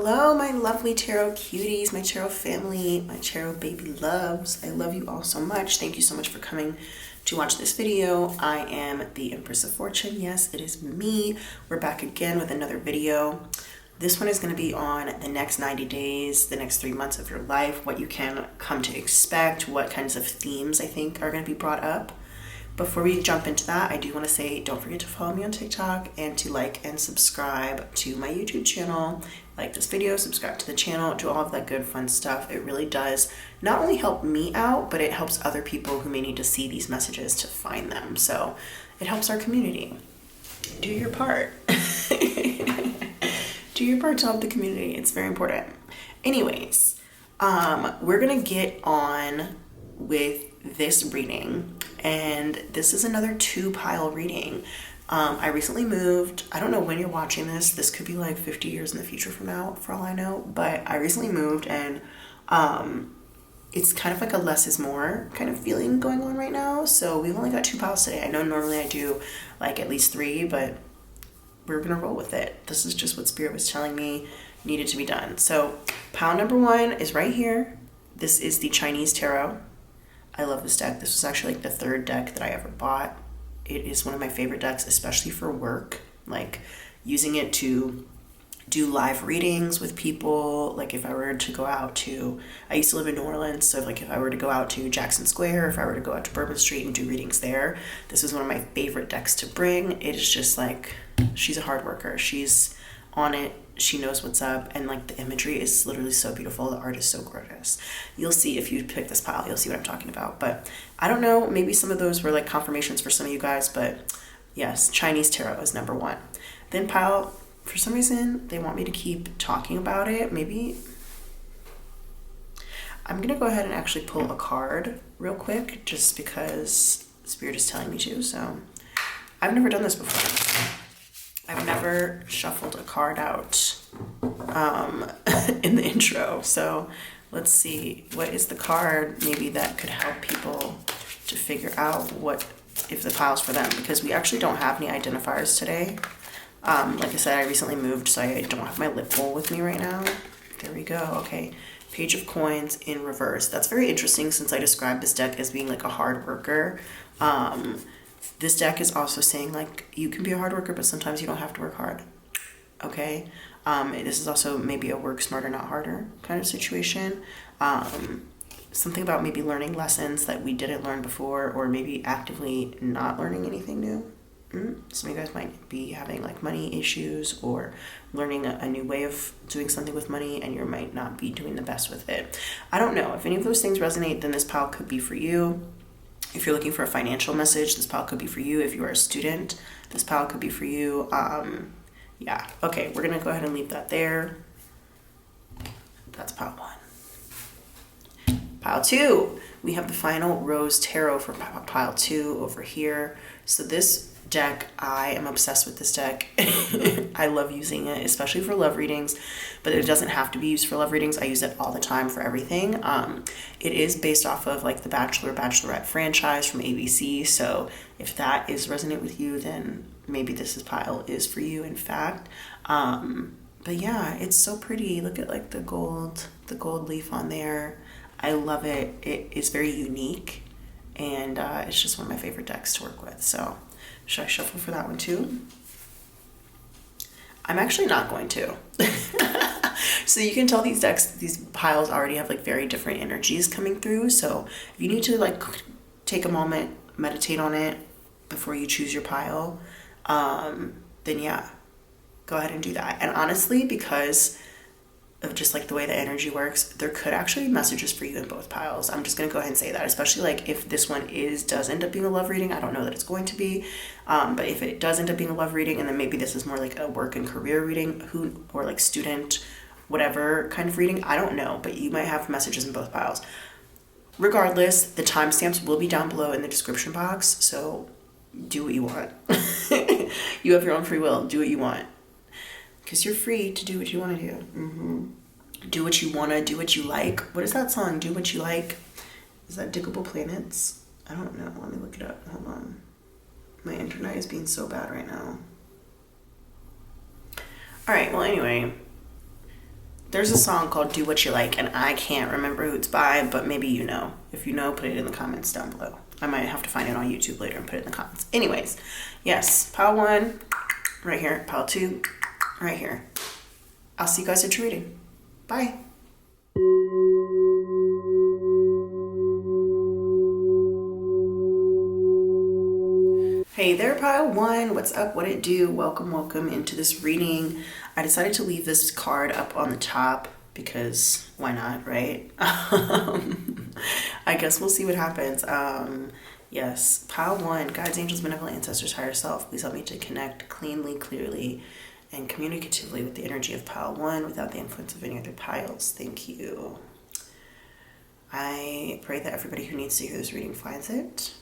Hello, my lovely tarot cuties, my tarot family, my tarot baby loves. I love you all so much. Thank you so much for coming to watch this video. I am the Empress of Fortune. Yes, it is me. We're back again with another video. This one is going to be on the next 90 days, the next 3 months of your life, what you can come to expect, what kinds of themes I think are going to be brought up. Before we jump into that, I do want to say don't forget to follow me on TikTok and to like and subscribe to my YouTube channel. Like this video, subscribe to the channel, do all of that good fun stuff. It really does not only help me out, but it helps other people who may need to see these messages to find them. So it helps our community. Do your part. Do your part to help the community. It's very important. Anyways, we're gonna get on with this reading, and this is another 2-pile reading. I recently moved. I don't know when you're watching this. This could be like 50 years in the future from now, for all I know. But I recently moved, and it's kind of like a less is more kind of feeling going on right now. So we've only got 2 piles today. I know normally I do like at least 3, but we're gonna roll with it. This is just what Spirit was telling me needed to be done. So pile number 1 is right here. This is the Chinese Tarot. I love this deck. This was actually like the 3rd deck that I ever bought. It is one of my favorite decks, especially for work, like using it to do live readings with people. Like if I were to go out to, I used to live in New Orleans, so like if I were to go out to Jackson Square, if I were to go out to Bourbon Street and do readings there, this is one of my favorite decks to bring. It is just like, she's a hard worker. She's on it. She knows what's up, and like the imagery is literally so beautiful. The art is so gorgeous. You'll see if you pick this pile, you'll see what I'm talking about. But I don't know, maybe some of those were like confirmations for some of you guys, but yes, Chinese Tarot is number 1. Then pile, for some reason, they want me to keep talking about it. Maybe I'm gonna go ahead and actually pull a card real quick, just because Spirit is telling me to. So I've never done this before. I've never shuffled a card out in the intro. So let's see, what is the card maybe that could help people to figure out what, if the pile's for them, because we actually don't have any identifiers today. Like I said, I recently moved, so I don't have my lip bowl with me right now. There we go. Okay. Page of Coins in reverse. That's very interesting, since I described this deck as being like a hard worker. This deck is also saying like you can be a hard worker, but sometimes you don't have to work hard. Okay. This is also maybe a work smarter, not harder kind of situation. Something about maybe learning lessons that we didn't learn before, or maybe actively not learning anything new. Some of you guys might be having like money issues, or learning a new way of doing something with money, and you might not be doing the best with it. I don't know. If any of those things resonate, then this pile could be for you. If you're looking for a financial message, this pile could be for you. If you are a student, this pile could be for you. Yeah. Okay, we're gonna go ahead and leave that there. That's pile 1. Pile 2, we have the final Rose Tarot for pile 2 over here. So this deck, I am obsessed with this deck. I love using it, especially for love readings, but it doesn't have to be used for love readings. I use it all the time for everything. It is based off of like the Bachelor Bachelorette franchise from ABC, so if that is resonant with you, then maybe this pile is for you, in fact. But yeah, it's so pretty. Look at like the gold leaf on there. I love it. It is very unique, and it's just one of my favorite decks to work with. So should I shuffle for that one too? I'm actually not going to. So you can tell these decks, these piles already have like very different energies coming through. So if you need to like take a moment, meditate on it before you choose your pile, then yeah, go ahead and do that. And honestly, because of just like the way the energy works, there could actually be messages for you in both piles. I'm just gonna go ahead and say that, especially like if this one does end up being a love reading. I don't know that it's going to be, but if it does end up being a love reading, and then maybe this is more like a work and career reading, or like student, whatever kind of reading, I don't know, but you might have messages in both piles. Regardless, the timestamps will be down below in the description box, so do what you want. You have your own free will. Do what you want, because you're free to do what you want to do. Do what you want to, do what you like. What is that song? Do what you like. Is that Diggable Planets? I don't know. Let me look it up. Hold on. My internet is being so bad right now. All right. Well, anyway, There's a song called Do What You Like, and I can't remember who it's by, but maybe you know. If you know, put it in the comments down below. I might have to find it on YouTube later and put it in the comments. Anyways, yes, pile 1 right here, pile 2 right here. I'll see you guys at your reading. Bye. Hey there, pile 1. What's up? What it do? Welcome into this reading. I decided to leave this card up on the top because why not, right? I guess we'll see what happens. Yes, pile 1, guides, angels, benevolent ancestors, higher self. Please help me to connect cleanly, clearly, and communicatively with the energy of pile 1 without the influence of any other piles. Thank you. I pray that everybody who needs to hear this reading finds it.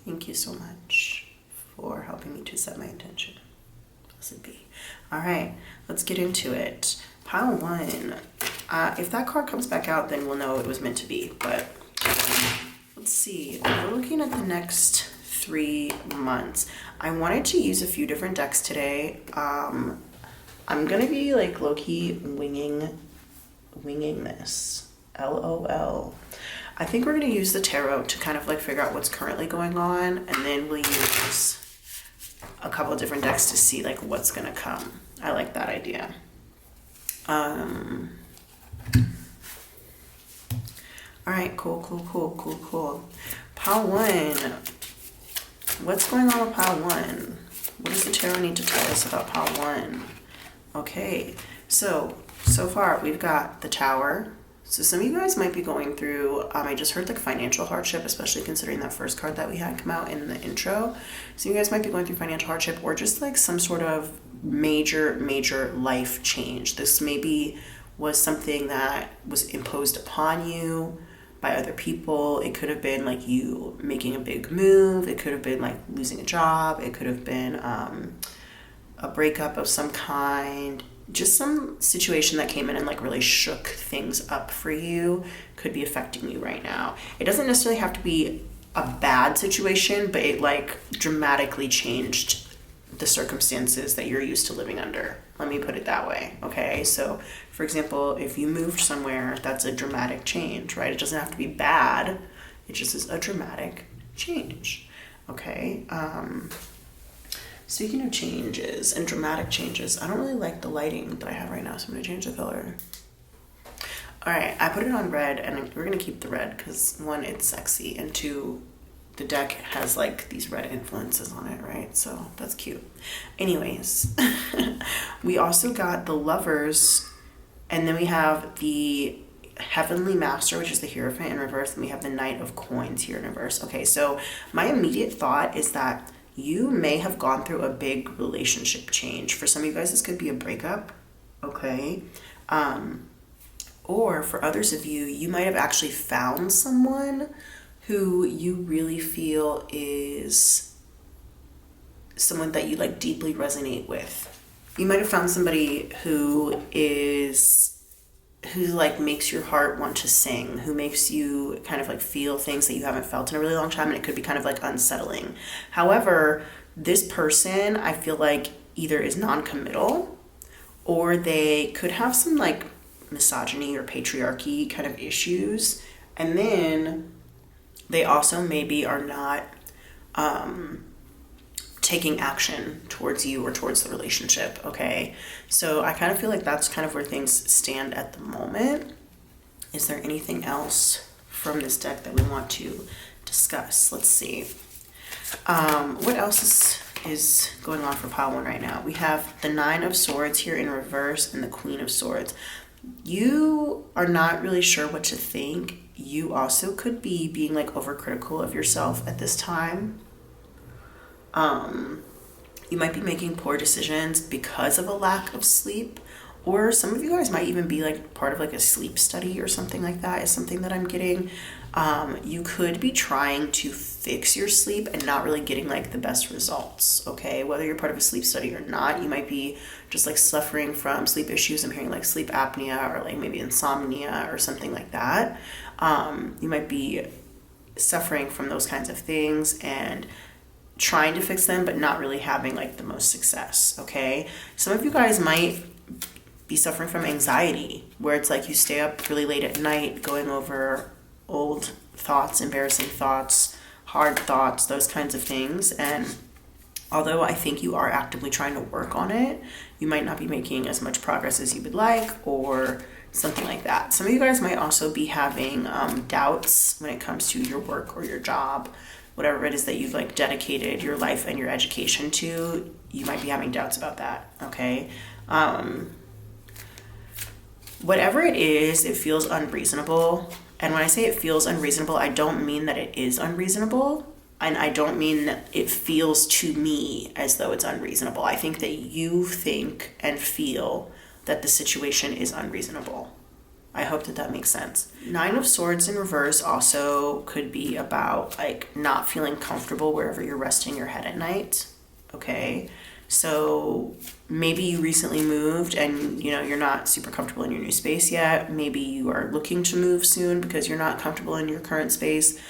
Thank you so much for helping me to set my intention. Blessed be. All right, let's get into it. Pile 1. If that card comes back out, then we'll know it was meant to be. But let's see. We're looking at the next 3 months. I wanted to use a few different decks today. I'm gonna be like low-key winging this. LOL. I think we're going to use the tarot to kind of like figure out what's currently going on, and then we'll use a couple of different decks to see like what's going to come. I like that idea. All right, cool. Pile 1. What's going on with pile 1? What does the tarot need to tell us about pile 1? Okay, so far we've got the Tower. So some of you guys might be going through, I just heard like financial hardship, especially considering that first card that we had come out in the intro. So you guys might be going through financial hardship or just like some sort of major life change. This maybe was something that was imposed upon you by other people. It could have been like you making a big move. It could have been like losing a job. It could have been a breakup of some kind. Just some situation that came in and like really shook things up for you could be affecting you right now. It doesn't necessarily have to be a bad situation, but it like dramatically changed the circumstances that you're used to living under. Let me put it that way. Okay. So for example, if you moved somewhere, that's a dramatic change, right? It doesn't have to be bad. It just is a dramatic change. Okay. Speaking of changes and dramatic changes, I don't really like the lighting that I have right now, so I'm going to change the color. All right, I put it on red, and we're going to keep the red because, 1, it's sexy, and 2, the deck has, like, these red influences on it, right? So that's cute. Anyways, we also got the Lovers, and then we have the Heavenly Master, which is the Hierophant in reverse, and we have the Knight of Coins here in reverse. Okay, so my immediate thought is that you may have gone through a big relationship change. For some of you guys, this could be a breakup, okay? Or for others of you, you might have actually found someone who you really feel is someone that you like deeply resonate with. You might have found somebody who like makes your heart want to sing, who makes you kind of like feel things that you haven't felt in a really long time, and it could be kind of like unsettling. However, this person, I feel like either is non-committal or they could have some like misogyny or patriarchy kind of issues, and then they also maybe are not taking action towards you or towards the relationship, okay? So I kind of feel like that's kind of where things stand at the moment. Is there anything else from this deck that we want to discuss? Let's see. What else is going on for pile 1 right now? We have the 9 of Swords here in reverse and the Queen of Swords. You are not really sure what to think. You also could be being like overcritical of yourself at this time. You might be making poor decisions because of a lack of sleep, or some of you guys might even be like part of like a sleep study or something like that is something that I'm getting. You could be trying to fix your sleep and not really getting like the best results, okay? Whether you're part of a sleep study or not, you might be just like suffering from sleep issues. I'm hearing like sleep apnea or like maybe insomnia or something like that. You might be suffering from those kinds of things and trying to fix them, but not really having like the most success, okay? Some of you guys might be suffering from anxiety, where it's like you stay up really late at night going over old thoughts, embarrassing thoughts, hard thoughts, those kinds of things. And although I think you are actively trying to work on it, you might not be making as much progress as you would like, or something like that. Some of you guys might also be having doubts when it comes to your work or your job, whatever it is that you've like dedicated your life and your education to. You might be having doubts about that, okay? Whatever it is, it feels unreasonable. And when I say it feels unreasonable, I don't mean that it is unreasonable. And I don't mean that it feels to me as though it's unreasonable. I think that you think and feel that the situation is unreasonable. I hope that that makes sense. 9 of Swords in reverse also could be about like not feeling comfortable wherever you're resting your head at night, okay? So maybe you recently moved and you're not super comfortable in your new space yet. Maybe you are looking to move soon because you're not comfortable in your current space.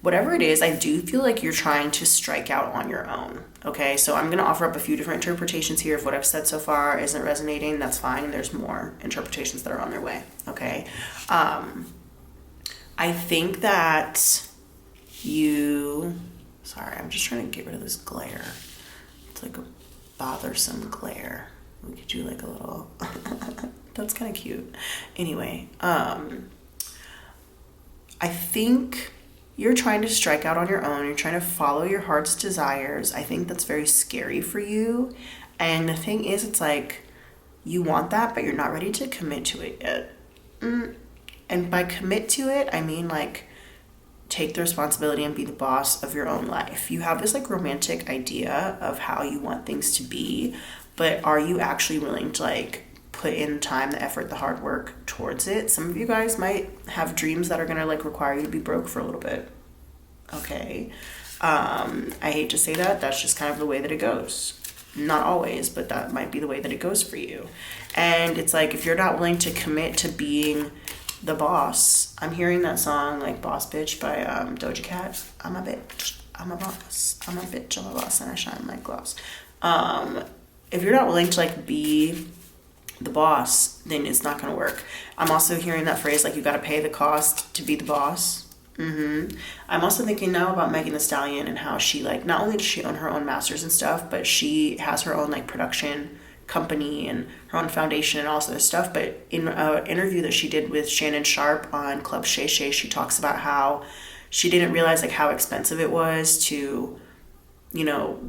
Whatever it is, I do feel like you're trying to strike out on your own. Okay, so I'm going to offer up a few different interpretations here. If what I've said so far isn't resonating, that's fine. There's more interpretations that are on their way. Okay. I think that sorry, I'm just trying to get rid of this glare. It's like a bothersome glare. We could do like a little, that's kind of cute. Anyway, I think you're trying to strike out on your own. You're trying to follow your heart's desires. I think that's very scary for you. And the thing is, it's like you want that, but you're not ready to commit to it yet. And by commit to it, I mean like take the responsibility and be the boss of your own life. You have this like romantic idea of how you want things to be, but are you actually willing to like put in time, the effort, the hard work towards it? Some of you guys might have dreams that are gonna like require you to be broke for a little bit. Okay. I hate to say that, that's just kind of the way that it goes. Not always, but that might be the way that it goes for you. And it's like, if you're not willing to commit to being the boss, I'm hearing that song like Boss Bitch by Doja Cat. I'm a bitch, I'm a boss, I'm a bitch, I'm a boss, and I shine like gloss. If you're not willing to like be the boss, then it's not gonna work. I'm also hearing that phrase like you gotta pay the cost to be the boss. I'm also thinking now about Megan Thee Stallion and how she like, not only does she own her own masters and stuff, but she has her own like production company and her own foundation and all this other stuff. But in an interview that she did with Shannon Sharp on Club Shay Shay, she talks about how she didn't realize like how expensive it was to,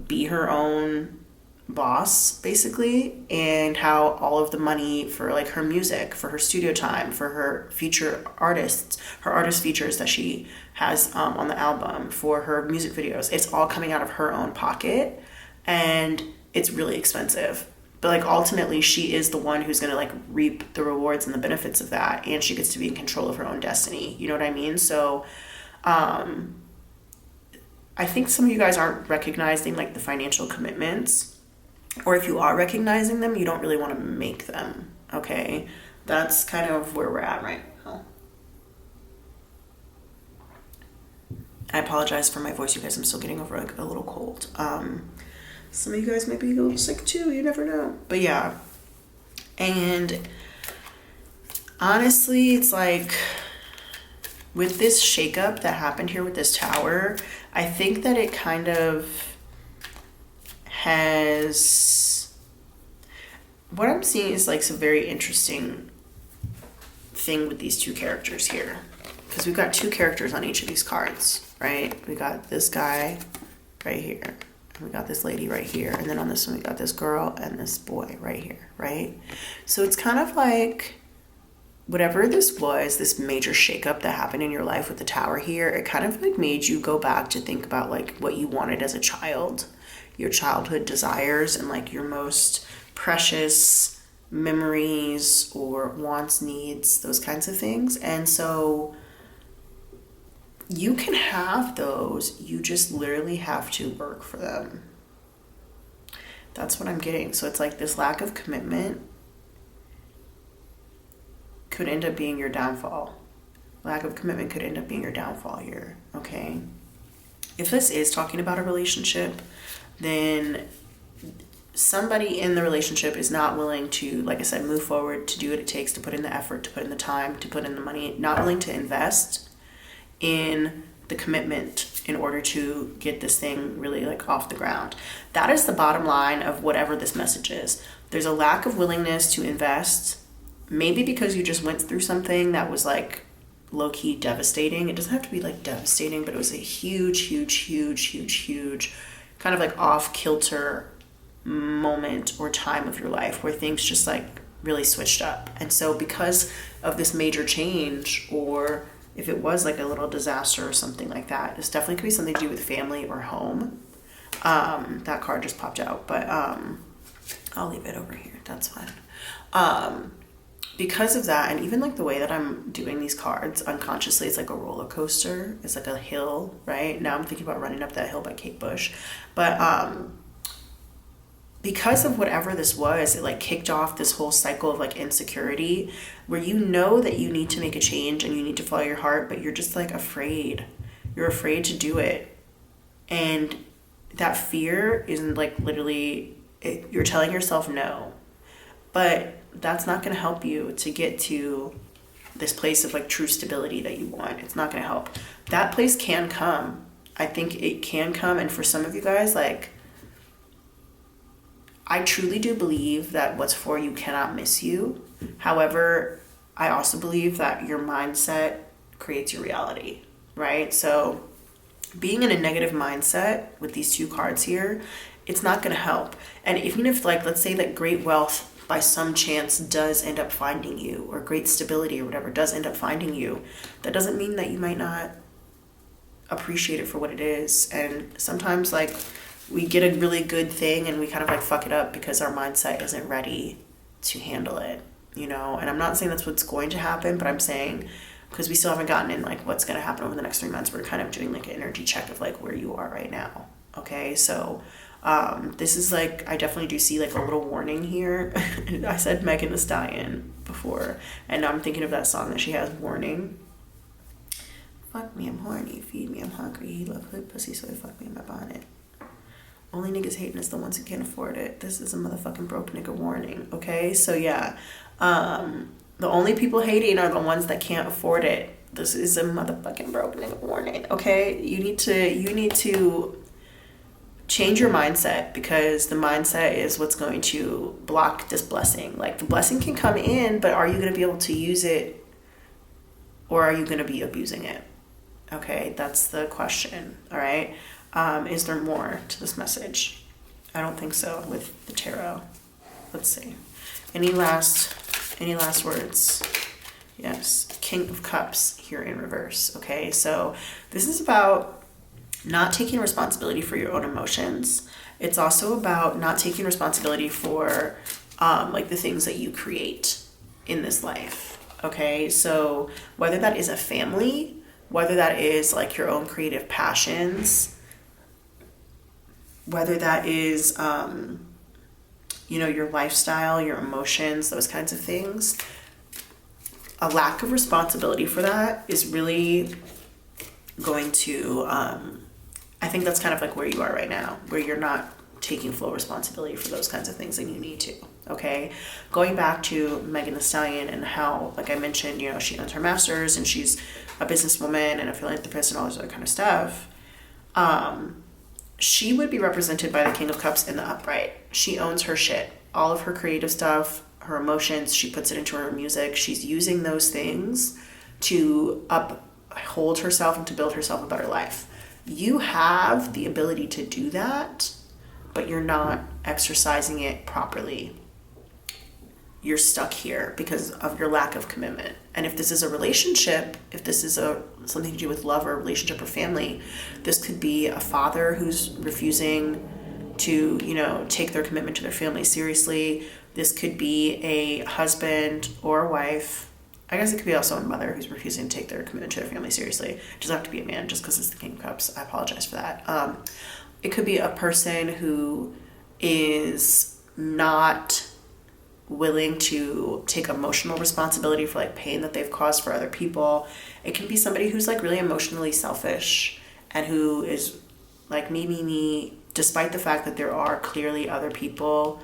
be her own boss basically, and how all of the money for like her music, for her studio time, for her artist features that she has on the album, for her music videos, it's all coming out of her own pocket, and it's really expensive. But like ultimately she is the one who's going to like reap the rewards and the benefits of that, and she gets to be in control of her own destiny. You know what I mean? So I think some of you guys aren't recognizing like the financial commitments, or if you are recognizing them, you don't really want to make them. Okay, that's kind of where we're at right now. I apologize for my voice, you guys. I'm still getting over like a little cold. Some of you guys might be a little sick too, you never know. But yeah, and honestly, it's like with this shakeup that happened here with this tower, I think that it kind of has, what I'm seeing is like some very interesting thing with these two characters here, because we've got two characters on each of these cards, right? We got this guy right here, and we got this lady right here, and then on this one we got this girl and this boy right here, right? So it's kind of like whatever this was, this major shakeup that happened in your life with the tower here, it kind of like made you go back to think about like what you wanted as a child, your childhood desires, and like your most precious memories or wants, needs, those kinds of things. And so you can have those, you just literally have to work for them. That's what I'm getting. So it's like this lack of commitment could end up being your downfall. Lack of commitment could end up being your downfall here, okay? If this is talking about a relationship, then somebody in the relationship is not willing to, like I said, move forward, to do what it takes, to put in the effort, to put in the time, to put in the money, not willing to invest in the commitment in order to get this thing really like off the ground. That is the bottom line of whatever this message is. There's a lack of willingness to invest, maybe because you just went through something that was like low-key devastating. It doesn't have to be like devastating, but it was a huge kind of like off-kilter moment or time of your life where things just like really switched up. And so because of this major change, or if it was like a little disaster or something like that, this definitely could be something to do with family or home. That card just popped out, but I'll leave it over here. That's fine. Because of that, and even like the way that I'm doing these cards unconsciously, it's like a roller coaster. It's like a hill, right? Now I'm thinking about Running Up That Hill by Kate Bush. But because of whatever this was, it like kicked off this whole cycle of like insecurity where you know that you need to make a change and you need to follow your heart, but you're just like afraid. You're afraid to do it. And that fear isn't like literally, you're telling yourself no. But that's not going to help you to get to this place of like true stability that you want. It's not going to help. That place can come. I think it can come. And for some of you guys, like, I truly do believe that what's for you cannot miss you. However, I also believe that your mindset creates your reality, right? So being in a negative mindset with these two cards here, it's not going to help. And even if, like, let's say that great wealth by some chance does end up finding you, or great stability or whatever does end up finding you, that doesn't mean that you might not appreciate it for what it is. And sometimes like we get a really good thing and we kind of like fuck it up because our mindset isn't ready to handle it, you know? And I'm not saying that's what's going to happen, but I'm saying, because we still haven't gotten in like what's going to happen over the next 3 months, we're kind of doing like an energy check of like where you are right now. Okay, so this is like, I definitely do see like a little warning here. I said Megan Thee Stallion before, and now I'm thinking of that song that she has, Warning. Fuck me, I'm horny. Feed me, I'm hungry. He love hood pussy, so he fuck me in my bonnet. Only niggas hating is the ones who can't afford it. This is a motherfucking broke nigga warning. Okay, so yeah, the only people hating are the ones that can't afford it. This is a motherfucking broke nigga warning. Okay, you need to change your mindset, because the mindset is what's going to block this blessing. Like, the blessing can come in, but are you going to be able to use it, or are you going to be abusing it? Okay, that's the question. All right. Is there more to this message? I don't think so with the tarot. Let's see. Any last words? Yes. King of Cups here in reverse. Okay, so this is about not taking responsibility for your own emotions. It's also about not taking responsibility for like the things that you create in this life. Okay, so whether that is a family, whether that is like your own creative passions, whether that is you know, your lifestyle, your emotions, those kinds of things, a lack of responsibility for that is really going to I think that's kind of like where you are right now, where you're not taking full responsibility for those kinds of things, and you need to. Okay, going back to Megan Thee Stallion and how, like I mentioned, you know, she owns her masters and she's a businesswoman and a philanthropist and all this other kind of stuff. She would be represented by the King of Cups in the upright. She owns her shit, all of her creative stuff, her emotions. She puts it into her music. She's using those things to uphold herself and to build herself a better life. You have the ability to do that, but you're not exercising it properly. You're stuck here because of your lack of commitment. And if this is a relationship, if this is something to do with love or relationship or family, this could be a father who's refusing to, you know, take their commitment to their family seriously. This could be a husband or a wife. I guess it could be also a mother who's refusing to take their commitment to their family seriously. It doesn't have to be a man just because it's the King of Cups. I apologize for that. It could be a person who is not willing to take emotional responsibility for like pain that they've caused for other people. It can be somebody who's like really emotionally selfish and who is like me, despite the fact that there are clearly other people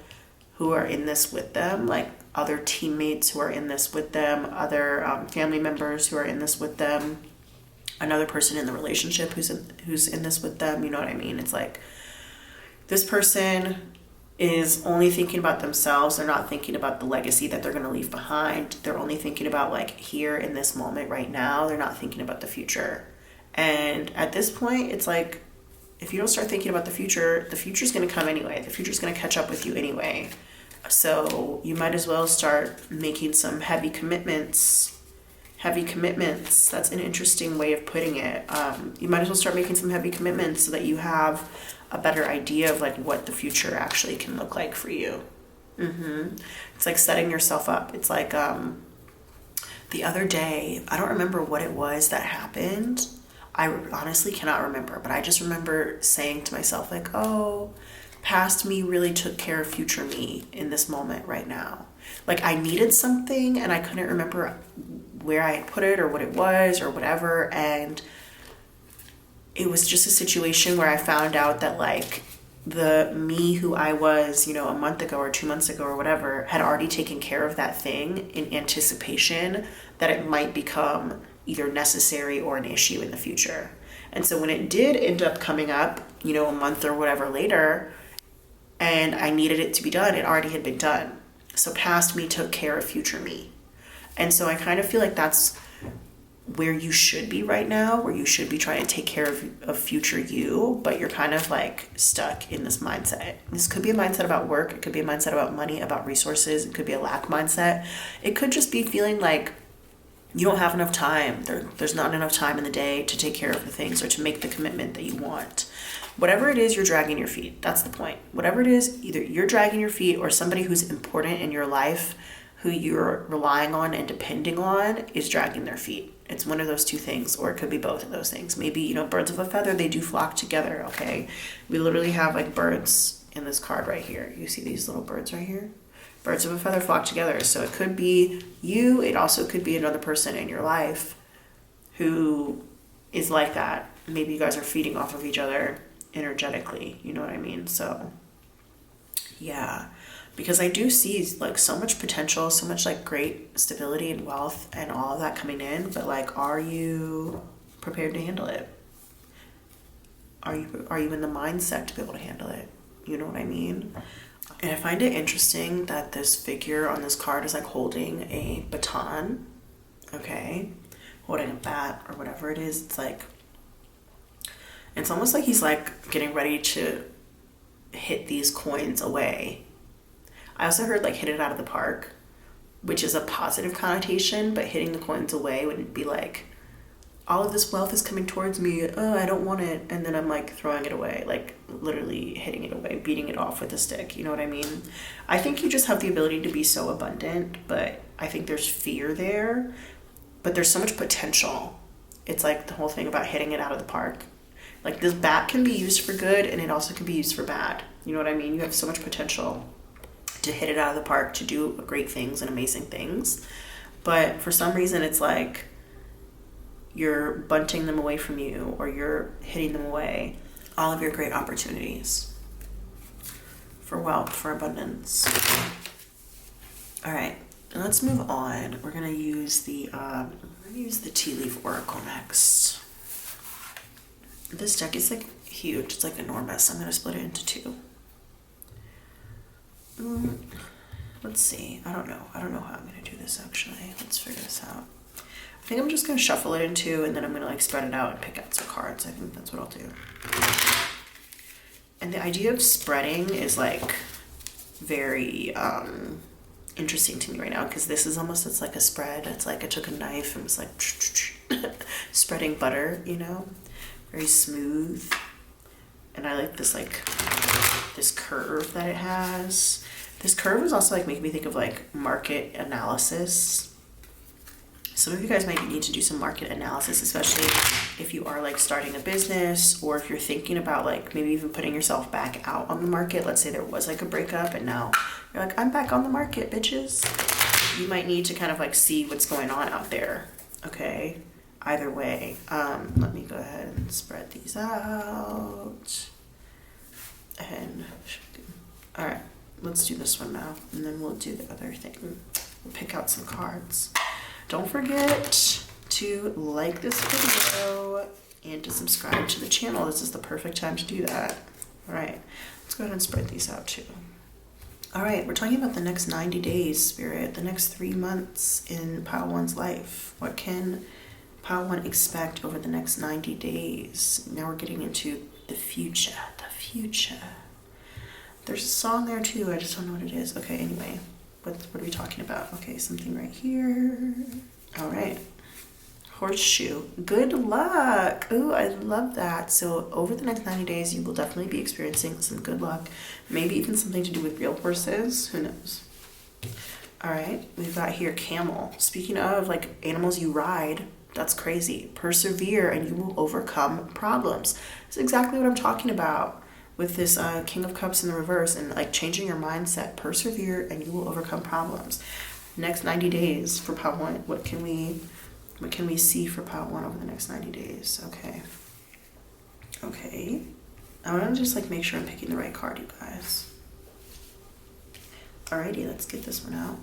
who are in this with them, like other teammates who are in this with them, other family members who are in this with them, another person in the relationship who's in this with them, you know what I mean? It's like this person is only thinking about themselves. They're not thinking about the legacy that they're going to leave behind. They're only thinking about like here in this moment right now. They're not thinking about the future. And at this point, it's like, if you don't start thinking about the future's going to come anyway. The future's going to catch up with you anyway. So you might as well start making some heavy commitments. That's an interesting way of putting it. You might as well start making some heavy commitments so that you have a better idea of like what the future actually can look like for you. It's like setting yourself up. It's like the other day, I don't remember what it was that happened. I honestly cannot remember, but I just remember saying to myself like, oh, past me really took care of future me in this moment right now. Like I needed something and I couldn't remember where I had put it or what it was or whatever, and it was just a situation where I found out that like the me who I was, you know, a month ago or 2 months ago or whatever had already taken care of that thing in anticipation that it might become either necessary or an issue in the future. And so when it did end up coming up, you know, a month or whatever later, and I needed it to be done, it already had been done. So past me took care of future me. And so I kind of feel like that's where you should be right now, where you should be trying to take care of future you, but you're kind of like stuck in this mindset. This could be a mindset about work. It could be a mindset about money, about resources. It could be a lack mindset. It could just be feeling like you don't have enough time. There's not enough time in the day to take care of the things or to make the commitment that you want. Whatever it is, you're dragging your feet. That's the point. Whatever it is, either you're dragging your feet or somebody who's important in your life who you're relying on and depending on is dragging their feet. It's one of those two things, or it could be both of those things. Maybe, you know, birds of a feather, they do flock together, okay? We literally have like birds in this card right here. You see these little birds right here? Birds of a feather flock together. So it could be you. It also could be another person in your life who is like that. Maybe you guys are feeding off of each other energetically. You know what I mean? So, yeah. Because I do see like so much potential, so much like great stability and wealth and all of that coming in. But like, are you prepared to handle it? Are you in the mindset to be able to handle it? You know what I mean? And I find it interesting that this figure on this card is like holding a baton, okay? Holding a bat or whatever it is. It's like, it's almost like he's like getting ready to hit these coins away. I also heard like hit it out of the park, which is a positive connotation, but hitting the coins away wouldn't be like, all of this wealth is coming towards me, oh, I don't want it, and then I'm like throwing it away, like literally hitting it away, beating it off with a stick, you know what I mean? I think you just have the ability to be so abundant, but I think there's fear there, but there's so much potential. It's like the whole thing about hitting it out of the park. Like this bat can be used for good and it also can be used for bad. You know what I mean? You have so much potential to hit it out of the park, to do great things and amazing things. But for some reason, it's like you're bunting them away from you or you're hitting them away. All of your great opportunities for wealth, for abundance. All right, let's move on. We're gonna use the tea leaf oracle next. This deck is like huge. It's like enormous. I'm gonna split it into two. Let's see. I don't know how I'm gonna do this actually. Let's figure this out. I think I'm just gonna shuffle it in two and then I'm gonna like spread it out and pick out some cards. I think that's what I'll do. And the idea of spreading is like very interesting to me right now because this is almost, it's like a spread. It's like I took a knife and was like spreading butter, you know, very smooth. And I like this curve that it has. This curve is also like making me think of like market analysis. Some of you guys might need to do some market analysis, especially if you are like starting a business or if you're thinking about like maybe even putting yourself back out on the market. Let's say there was like a breakup and now you're like, I'm back on the market, bitches. You might need to kind of like see what's going on out there. Okay. Either way, let me go ahead and spread these out. And all right, let's do this one now, and then we'll do the other thing. We'll pick out some cards. Don't forget to like this video and to subscribe to the channel. This is the perfect time to do that. All right, let's go ahead and spread these out too. All right, we're talking about the next 90 days, Spirit, the next 3 months in Pile 1's life. What can Pile 1 expect over the next 90 days? Now we're getting into the future, There's a song there too, I just don't know what it is. Okay, anyway, what are we talking about? Okay, something right here. All right, horseshoe, good luck. Ooh, I love that. So over the next 90 days, you will definitely be experiencing some good luck, maybe even something to do with real horses, who knows? All right, we've got here camel. Speaking of like animals you ride, that's crazy. Persevere and you will overcome problems. That's exactly what I'm talking about with this King of Cups in the reverse, and like changing your mindset. Persevere and you will overcome problems. Next 90 days for Pile 1, what can we see for Pile 1 over the next 90 days? Okay. I want to just like make sure I'm picking the right card, you guys. Alrighty, let's get this one out.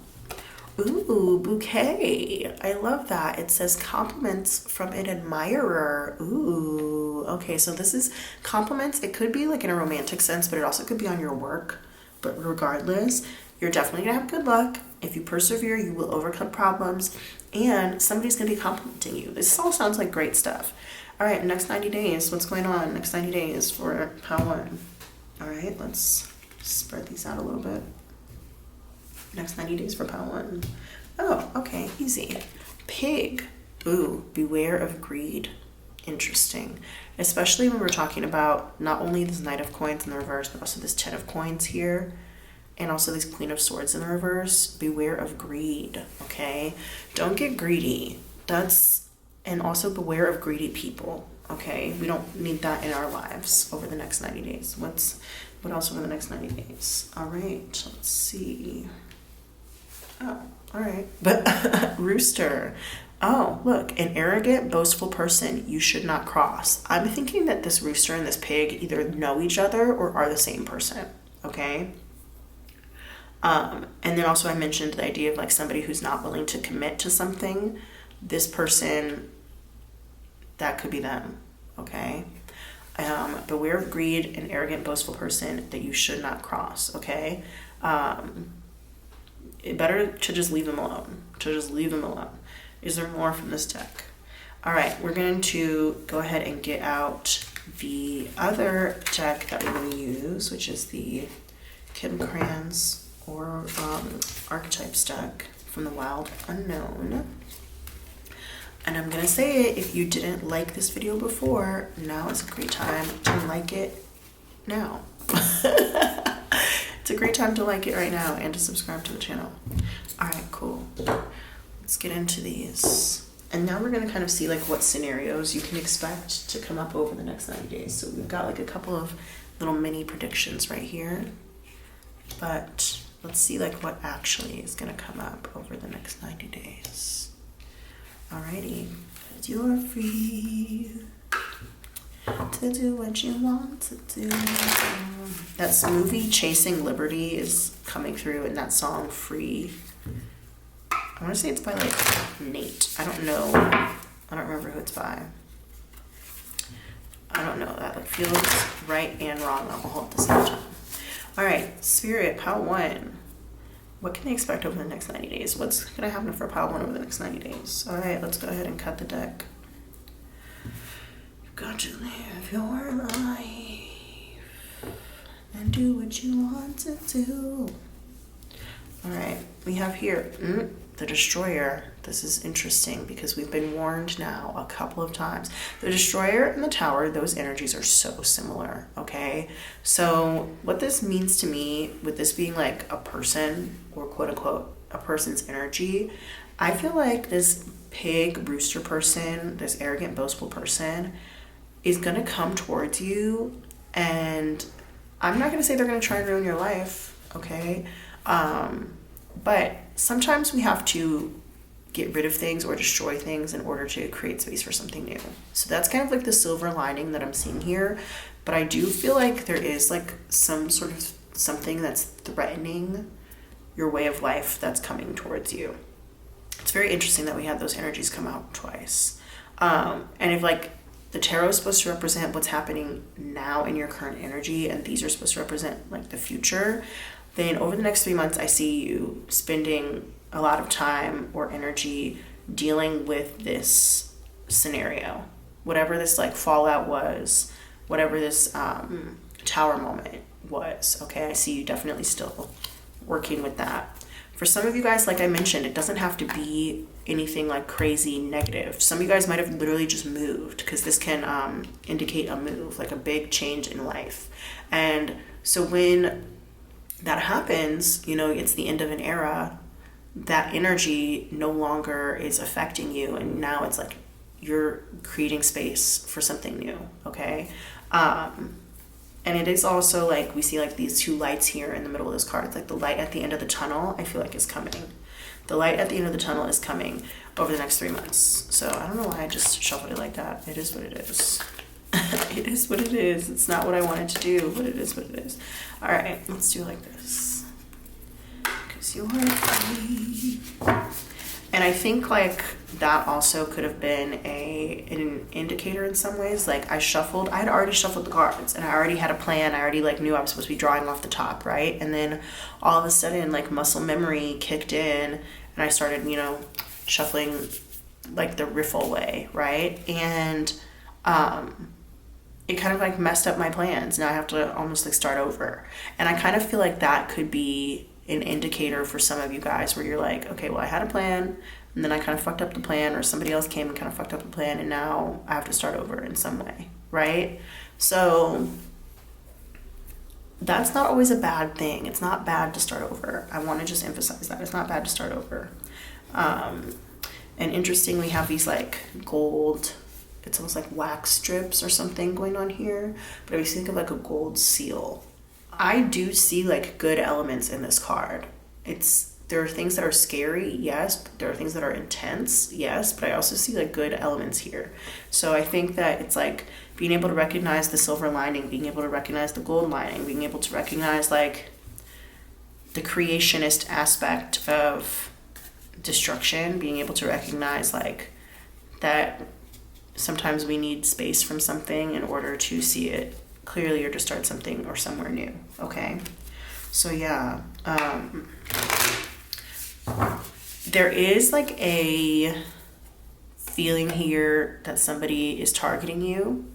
Ooh, bouquet. I love that. It says compliments from an admirer. Ooh, okay, so this is compliments. It could be like in a romantic sense, but it also could be on your work. But regardless, you're definitely gonna have good luck. If you persevere, you will overcome problems, and somebody's gonna be complimenting you. This all sounds like great stuff. All right, next 90 days, what's going on next 90 days for Pile 1? All right, let's spread these out a little bit. Next 90 days for Pile 1. Oh, okay, easy. Pig. Ooh, beware of greed. Interesting. Especially when we're talking about not only this Knight of Coins in the reverse, but also this 10 of Coins here, and also this Queen of Swords in the reverse. Beware of greed, okay? Don't get greedy. And also beware of greedy people, okay? We don't need that in our lives over the next 90 days. What else over the next 90 days? All right, let's see. Oh, all right. But rooster. Oh, look, an arrogant, boastful person you should not cross. I'm thinking that this rooster and this pig either know each other or are the same person, okay? And then also I mentioned the idea of like somebody who's not willing to commit to something. This person, that could be them, okay? Beware of greed, an arrogant, boastful person that you should not cross, okay? Better to just leave them alone. Is there more from this deck? All right, we're going to go ahead and get out the other deck that we're going to use, which is the Kim Kranz or Archetypes deck from the Wild Unknown. And I'm going to say it, if you didn't like this video before, now is a great time to like it now. It's a great time to like it right now and to subscribe to the channel. All right, cool. Let's get into these. And now we're going to kind of see like what scenarios you can expect to come up over the next 90 days. So we've got like a couple of little mini predictions right here. But let's see like what actually is going to come up over the next 90 days. Alrighty, because you're free to do what you want to do. That movie Chasing Liberty is coming through in that song Free. I want to say it's by like Nate. I don't know. I don't remember who it's by. I don't know. That like feels right and wrong all at the same time. All right, Spirit, Pile 1. What can they expect over the next 90 days? What's going to happen for Pile 1 over the next 90 days? All right, let's go ahead and cut the deck. You've got to live your life and do what you want to do. All right, we have here the Destroyer. This is interesting because we've been warned now a couple of times. The Destroyer and the Tower, those energies are so similar, okay? So what this means to me, with this being like a person, or quote unquote, a person's energy, I feel like this pig rooster person, this arrogant, boastful person, is gonna come towards you, and I'm not gonna say they're gonna try and ruin your life, okay? But sometimes we have to get rid of things or destroy things in order to create space for something new. So that's kind of like the silver lining that I'm seeing here. But I do feel like there is like some sort of something that's threatening your way of life that's coming towards you. It's very interesting that we had those energies come out twice. And if like the tarot is supposed to represent what's happening now in your current energy, and these are supposed to represent like the future, then over the next 3 months, I see you spending a lot of time or energy dealing with this scenario, whatever this like fallout was, whatever this tower moment was. Okay, I see you definitely still working with that. For some of you guys, like I mentioned, it doesn't have to be anything like crazy negative. Some of you guys might have literally just moved, because this can indicate a move, like a big change in life. And so when that happens, you know, it's the end of an era, that energy no longer is affecting you, and now it's like you're creating space for something new. Okay. And it is also like we see like these two lights here in the middle of this card. It's like the light at the end of the tunnel, I feel like, is coming. The light at the end of the tunnel is coming over the next 3 months. So I don't know why I just shuffled it like that. It is what it is. It is what it is. It's not what I wanted to do, but it is what it is. All right, let's do it like this. Because you are free. And I think like that also could have been an indicator in some ways. Like I had already shuffled the cards, and I already had a plan. I already like knew I was supposed to be drawing off the top, right? And then all of a sudden like muscle memory kicked in, and I started, you know, shuffling like the riffle way, right? And it kind of like messed up my plans. Now I have to almost like start over. And I kind of feel like that could be an indicator for some of you guys where you're like, okay, well, I had a plan, and then I kind of fucked up the plan, or somebody else came and kind of fucked up the plan, and now I have to start over in some way, right? So that's not always a bad thing. It's not bad to start over. I want to just emphasize that. It's not bad to start over. And interesting, we have these like gold, it's almost like wax strips or something going on here, but I was thinking of like a gold seal. I do see like good elements in this card. There are things that are scary, yes, but there are things that are intense, yes, but I also see like good elements here. So I think that it's like being able to recognize the silver lining, being able to recognize the gold lining, being able to recognize like the creationist aspect of destruction, being able to recognize like that sometimes we need space from something in order to see it clearly or to start something or somewhere new. Okay, so yeah, there is like a feeling here that somebody is targeting you,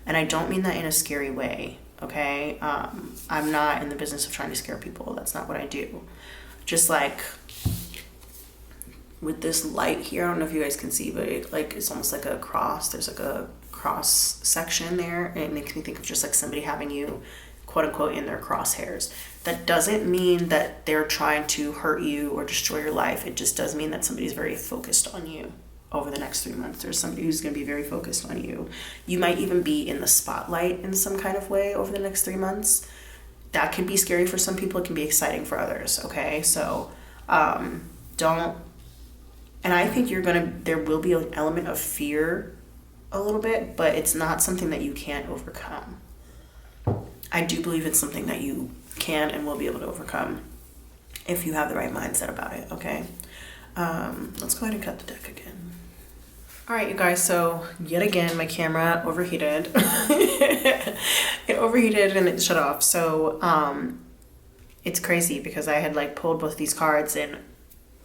and I don't mean that in a scary way. Okay, I'm not in the business of trying to scare people. That's not what I do. Just like with this light here, I don't know if you guys can see, but it's almost like a cross. There's like a cross section there, and it makes me think of just like somebody having you quote unquote in their crosshairs. That doesn't mean that they're trying to hurt you or destroy your life. It just does mean that somebody's very focused on you over the next 3 months. There's somebody who's going to be very focused on you. You might even be in the spotlight in some kind of way over the next 3 months. That can be scary for some people. It can be exciting for others. Okay, so don't. And I think there will be an element of fear a little bit, but it's not something that you can't overcome. I do believe it's something that you can and will be able to overcome if you have the right mindset about it, okay? Let's go ahead and cut the deck again. All right, you guys, so yet again, my camera overheated. It overheated and it shut off. So it's crazy because I had like pulled both these cards, and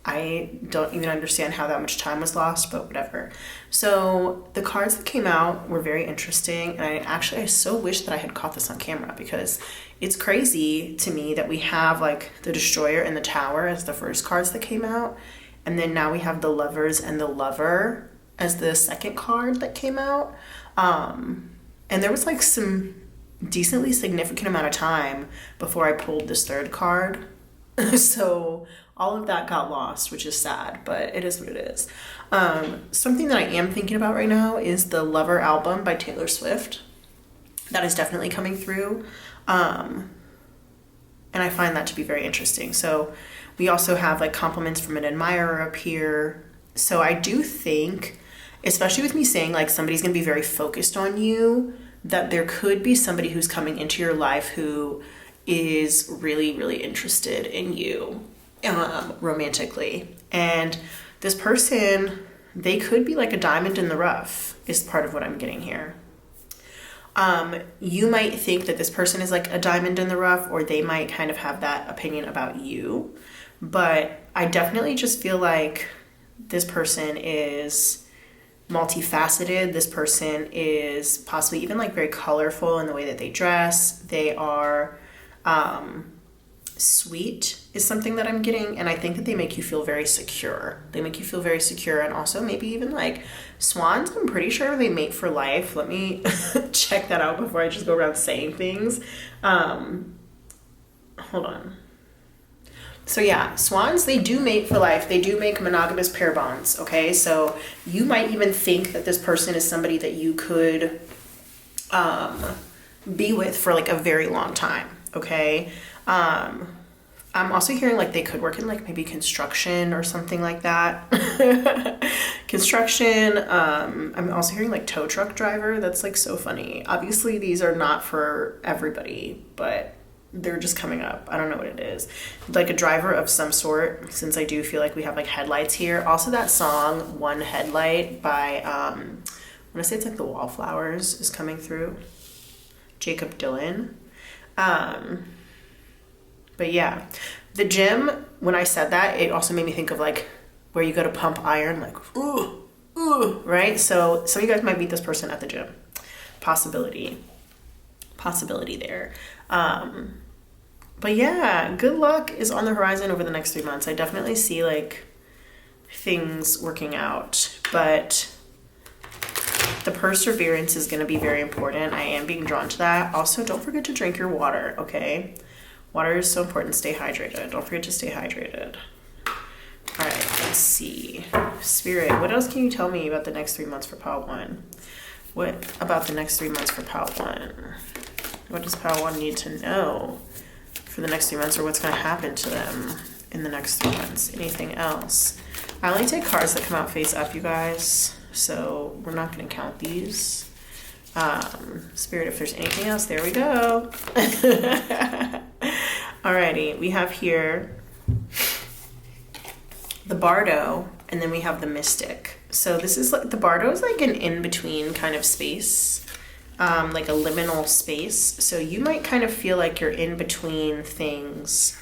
I don't even understand how that much time was lost, but whatever. So the cards that came out were very interesting, and I so wish that I had caught this on camera, because it's crazy to me that we have like the Destroyer and the Tower as the first cards that came out, and then now we have the Lovers and the Lover as the second card that came out. And there was like some decently significant amount of time before I pulled this third card. So all of that got lost, which is sad, but it is what it is. Something that I am thinking about right now is the Lover album by Taylor Swift. That is definitely coming through. And I find that to be very interesting. So we also have like compliments from an admirer up here. So I do think, especially with me saying like somebody's going to be very focused on you, that there could be somebody who's coming into your life who is really, really interested in you romantically. And this person, they could be like a diamond in the rough, is part of what I'm getting here. You might think that this person is like a diamond in the rough, or they might kind of have that opinion about you. But I definitely just feel like this person is multifaceted. This person is possibly even like very colorful in the way that they dress. They are sweet is something that I'm getting, and I think that they make you feel very secure. They make you feel very secure, and also maybe even like swans, I'm pretty sure they mate for life. Let me check that out before I just go around saying things. Hold on. So yeah, swans, they do mate for life. They do make monogamous pair bonds, okay? So you might even think that this person is somebody that you could be with for like a very long time, okay? I'm also hearing like they could work in like maybe construction or something like that. Construction. I'm also hearing like tow truck driver. That's like so funny. Obviously these are not for everybody, but they're just coming up. I don't know what it is. Like a driver of some sort, since I do feel like we have like headlights here. Also that song, One Headlight by, I want to say it's like the Wallflowers is coming through. Jacob Dylan. But yeah, the gym, when I said that, it also made me think of like where you go to pump iron, like, ooh, right? So some of you guys might meet this person at the gym. Possibility there. But yeah, good luck is on the horizon over the next 3 months. I definitely see like things working out, but the perseverance is going to be very important. I am being drawn to that. Also, don't forget to drink your water, okay? Water is so important. Stay hydrated. Don't forget to stay hydrated. All right, let's see. Spirit, what else can you tell me about the next 3 months for Pile 1? What about the next 3 months for Pile 1? What does Pile 1 need to know for the next 3 months, or what's going to happen to them in the next 3 months? Anything else? I only take cards that come out face up, you guys, so we're not going to count these. Spirit, if there's anything else, there we go. Alrighty, we have here the Bardo, and then we have the Mystic. So this is like, the Bardo is like an in-between kind of space, like a liminal space. So you might kind of feel like you're in between things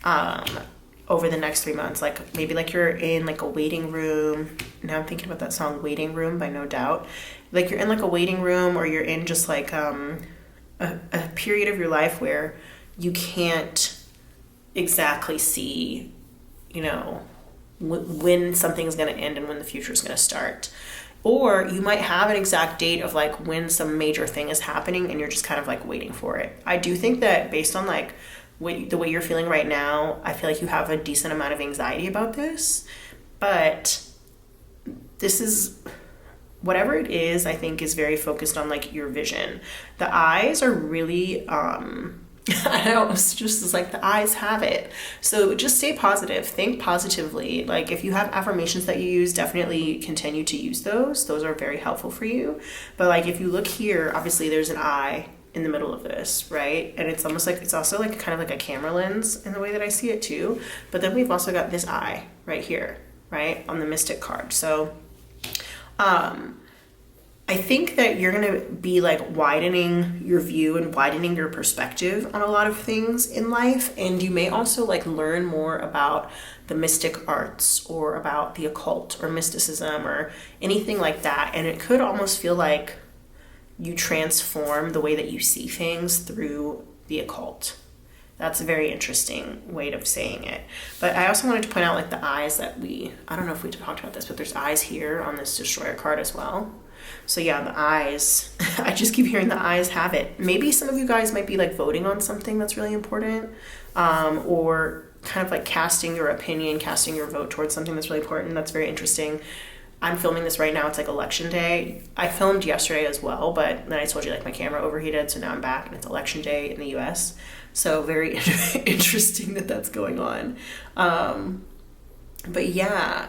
over the next 3 months. Like maybe like you're in like a waiting room. Now I'm thinking about that song Waiting Room by No Doubt. Like you're in like a waiting room, or you're in just like a period of your life where you can't exactly see, you know, when something's going to end and when the future is going to start. Or you might have an exact date of like when some major thing is happening and you're just kind of like waiting for it. I do think that based on like the way you're feeling right now, I feel like you have a decent amount of anxiety about this, but this is, whatever it is, I think is very focused on like your vision. The eyes are really, I know, it's just like the eyes have it. So just stay positive, think positively. Like if you have affirmations that you use, definitely continue to use those. Those are very helpful for you. But like if you look here, obviously there's an eye in the middle of this, right? And it's almost like, it's also like kind of like a camera lens in the way that I see it too. But then we've also got this eye right here, right? On the Mystic card. So, I think that you're going to be like widening your view and widening your perspective on a lot of things in life. And you may also like learn more about the mystic arts or about the occult or mysticism or anything like that. And it could almost feel like you transform the way that you see things through the occult. That's a very interesting way of saying it. But I also wanted to point out like the eyes that I don't know if we talked about this, but there's eyes here on this Destroyer card as well. So yeah, the eyes, I just keep hearing the eyes have it. Maybe some of you guys might be like voting on something that's really important, or kind of like casting your opinion, casting your vote towards something that's really important. That's very interesting. I'm filming this right now. It's like election day. I filmed yesterday as well, but then I told you like my camera overheated, so now I'm back and it's election day in the US. So very interesting that that's going on. But yeah,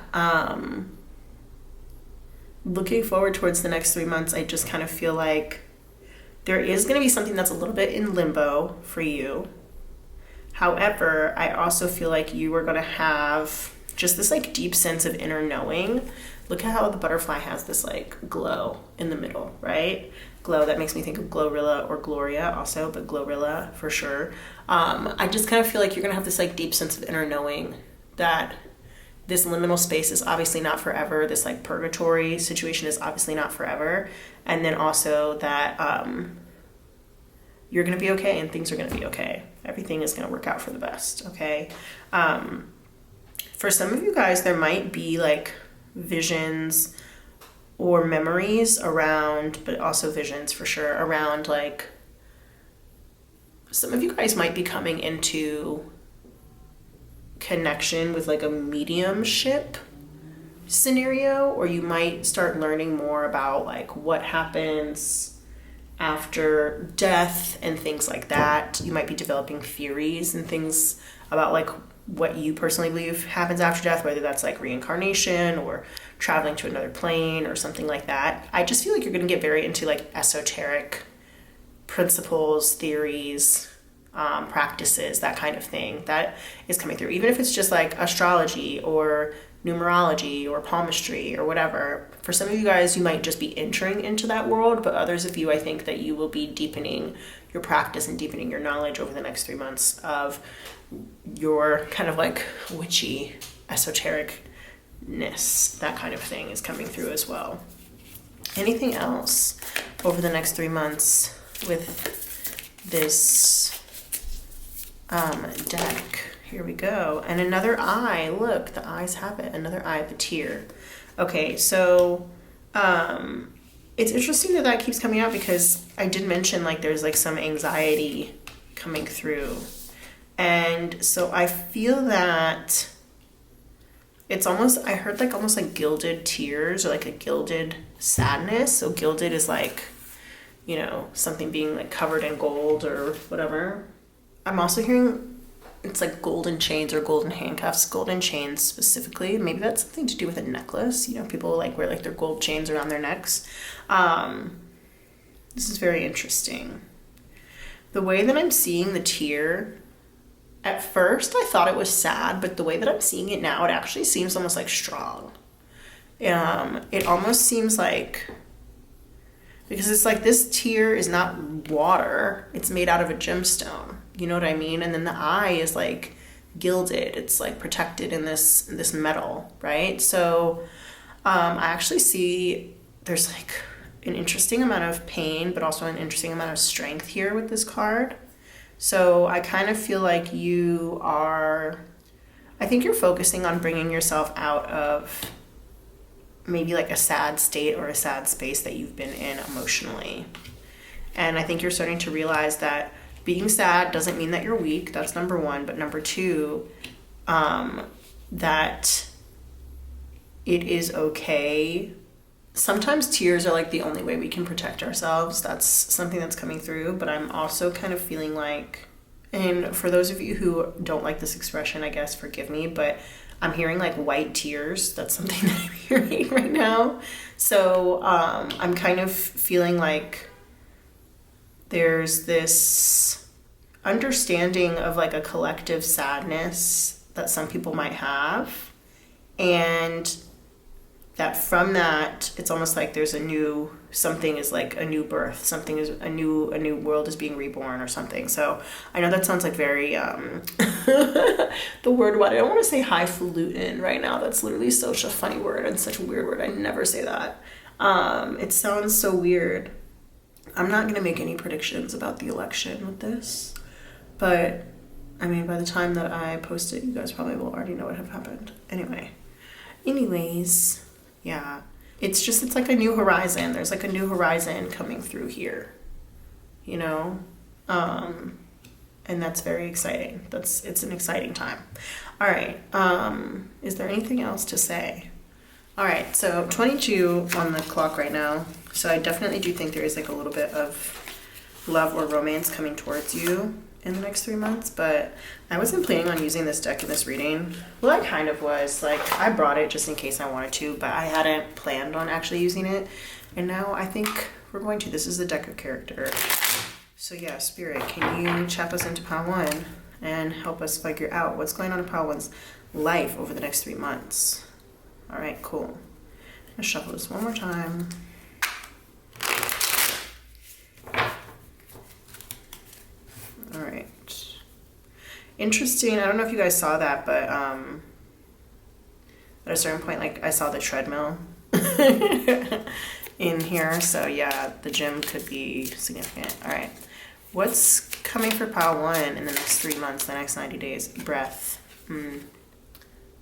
looking forward towards the next 3 months, I just kind of feel like there is going to be something that's a little bit in limbo for you. However, I also feel like you are going to have just this like deep sense of inner knowing. Look at how the butterfly has this like glow in the middle, right? Glow, that makes me think of Glorilla or Gloria also, but Glorilla for sure. I just kind of feel like you're going to have this like deep sense of inner knowing that this liminal space is obviously not forever. This like purgatory situation is obviously not forever. And then also that you're going to be okay and things are going to be okay. Everything is going to work out for the best, okay? For some of you guys, there might be like visions or memories around, but also visions for sure, around like, some of you guys might be coming into connection with like a mediumship scenario, or you might start learning more about like what happens after death and things like that. You might be developing theories and things about like what you personally believe happens after death, whether that's like reincarnation or traveling to another plane or something like that. I just feel like you're going to get very into like esoteric principles, theories, practices, that kind of thing that is coming through, even if it's just like astrology or numerology or palmistry or whatever. For some of you guys, you might just be entering into that world, but others of you, I think that you will be deepening your practice and deepening your knowledge over the next 3 months of your kind of like witchy esotericness. That kind of thing is coming through as well. Anything else over the next 3 months with this deck? Here we go. And another eye. Look, the eyes have it. Another eye, the tear. Okay, so it's interesting that that keeps coming out, because I did mention like there's like some anxiety coming through. And so I feel that it's almost, I heard like almost like gilded tears or like a gilded sadness. So gilded is like, you know, something being like covered in gold or whatever. I'm also hearing it's like golden chains or golden handcuffs, golden chains specifically. Maybe that's something to do with a necklace. You know, people like wear like their gold chains around their necks. This is very interesting. The way that I'm seeing the tear, at first I thought it was sad, but the way that I'm seeing it now, it actually seems almost like strong. It almost seems like, because it's like this tear is not water, it's made out of a gemstone. You know what I mean? And then the eye is like gilded. It's like protected in this metal, right? So I actually see there's like an interesting amount of pain, but also an interesting amount of strength here with this card. So I kind of feel like I think you're focusing on bringing yourself out of maybe like a sad state or a sad space that you've been in emotionally. And I think you're starting to realize that being sad doesn't mean that you're weak. That's number one. But number two, that it is okay. Sometimes tears are like the only way we can protect ourselves. That's something that's coming through. But I'm also kind of feeling like, and for those of you who don't like this expression, I guess, forgive me, but I'm hearing like white tears. That's something that I'm hearing right now. So I'm kind of feeling like there's this understanding of like a collective sadness that some people might have, and that from that it's almost like there's something is like a new birth, something is a new world is being reborn or something. So I know that sounds like very the word, what I don't want to say highfalutin right now, that's literally such a funny word and such a weird word. I never say that. It sounds so weird. I'm not going to make any predictions about the election with this, but I mean, by the time that I post it, you guys probably will already know what have happened. Anyways, yeah, it's like a new horizon. There's like a new horizon coming through here, you know, and that's very exciting. It's an exciting time. All right. Is there anything else to say? All right, so 22 on the clock right now. So I definitely do think there is like a little bit of love or romance coming towards you. in the next 3 months, but I wasn't planning on using this deck in this reading. Well, I kind of was. Like, I brought it just in case I wanted to, but I hadn't planned on actually using it. And now I think we're going to. This is the deck of character. So yeah, Spirit, can you chap us into pile 1 and help us figure out what's going on in pile 1's life over the next 3 months? All right, cool. I'm gonna shuffle this one more time. All right. Interesting. I don't know if you guys saw that, but at a certain point, like, I saw the treadmill in here. So yeah, the gym could be significant. All right. What's coming for pile 1 in the next 3 months, the next 90 days? Breath.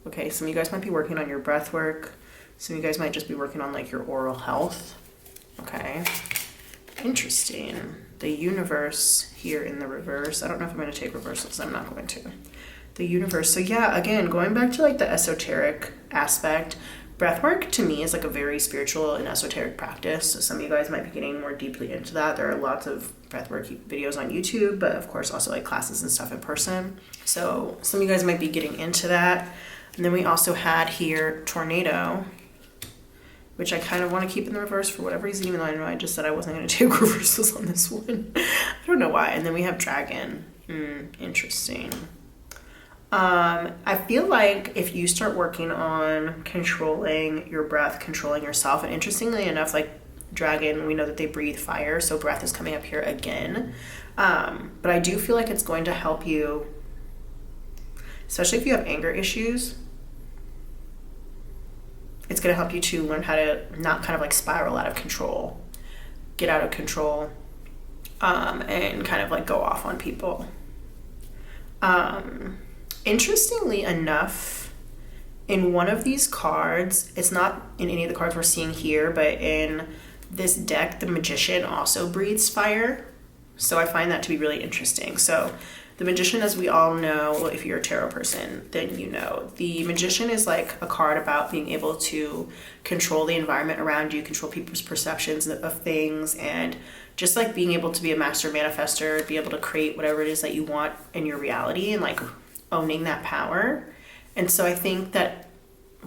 Okay, some of you guys might be working on your breath work. Some of you guys might just be working on like your oral health. Okay. Interesting. The universe here in the reverse. I don't know if I'm going to take reversals. I'm not going to. The universe. So yeah, again, going back to like the esoteric aspect, breathwork to me is like a very spiritual and esoteric practice. So some of you guys might be getting more deeply into that. There are lots of breathwork videos on YouTube, but of course also like classes and stuff in person. So some of you guys might be getting into that. And then we also had here tornado, which I kind of want to keep in the reverse for whatever reason, even though I know I just said I wasn't going to take reversals on this one. I don't know why. And then we have dragon. Interesting. I feel like if you start working on controlling your breath, controlling yourself, and interestingly enough, like dragon, we know that they breathe fire, so breath is coming up here again. But I do feel like it's going to help you, especially if you have anger issues. It's going to help you to learn how to not kind of like spiral out of control, get out of control, and kind of like go off on people. Interestingly enough, in one of these cards, it's not in any of the cards we're seeing here, but in this deck, the Magician also breathes fire. So I find that to be really interesting. So the Magician, as we all know, if you're a tarot person, then you know, the Magician is like a card about being able to control the environment around you, control people's perceptions of things, and just like being able to be a master manifester, be able to create whatever it is that you want in your reality and like owning that power. And so I think that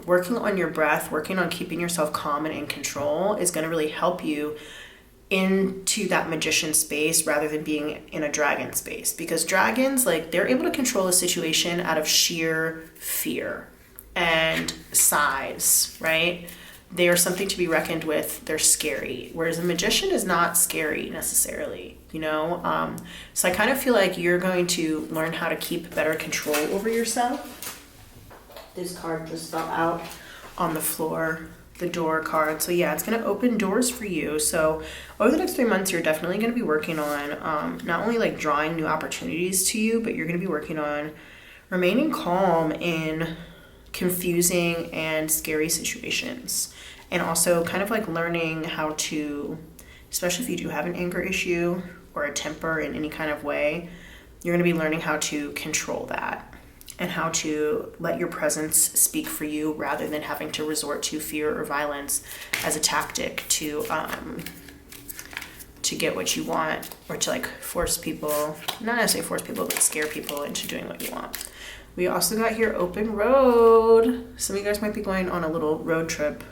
working on your breath, working on keeping yourself calm and in control is going to really help you into that magician space rather than being in a dragon space, because dragons, like, they're able to control a situation out of sheer fear and size, right? They are something to be reckoned with. They're scary, whereas a magician is not scary necessarily, you know? So I kind of feel like you're going to learn how to keep better control over yourself. This card just fell out on the floor, the door card. So yeah, it's going to open doors for you. So over the next 3 months, you're definitely going to be working on not only like drawing new opportunities to you, but you're going to be working on remaining calm in confusing and scary situations. And also kind of like learning how to, especially if you do have an anger issue or a temper in any kind of way, you're going to be learning how to control that and how to let your presence speak for you rather than having to resort to fear or violence as a tactic to get what you want, or to like force people, not necessarily force people, but scare people into doing what you want. We also got here open road. Some of you guys might be going on a little road trip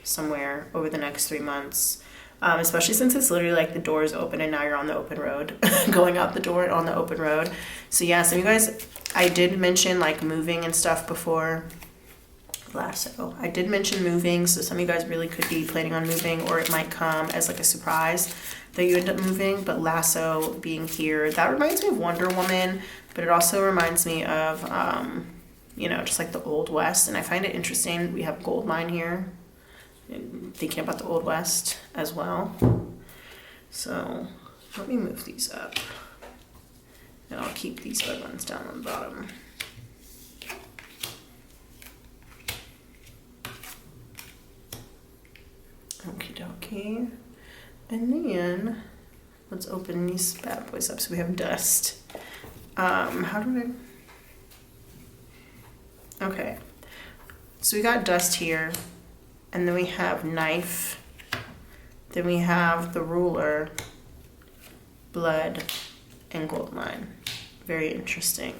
somewhere over the next 3 months, especially since it's literally like the door is open and now you're on the open road, going out the door and on the open road. So yeah, some of you guys, I did mention like moving and stuff before. Lasso. I did mention moving, so some of you guys really could be planning on moving, or it might come as like a surprise that you end up moving. But lasso being here, that reminds me of Wonder Woman, but it also reminds me of you know, just like the Old West. And I find it interesting, we have gold mine here, and thinking about the Old West as well. So let me move these up, and I'll keep these other ones down on the bottom. Okie dokie. And then let's open these bad boys up. So we have dust. How do I? Okay. So we got dust here, and then we have knife. Then we have the ruler, blood, and gold mine. Very interesting.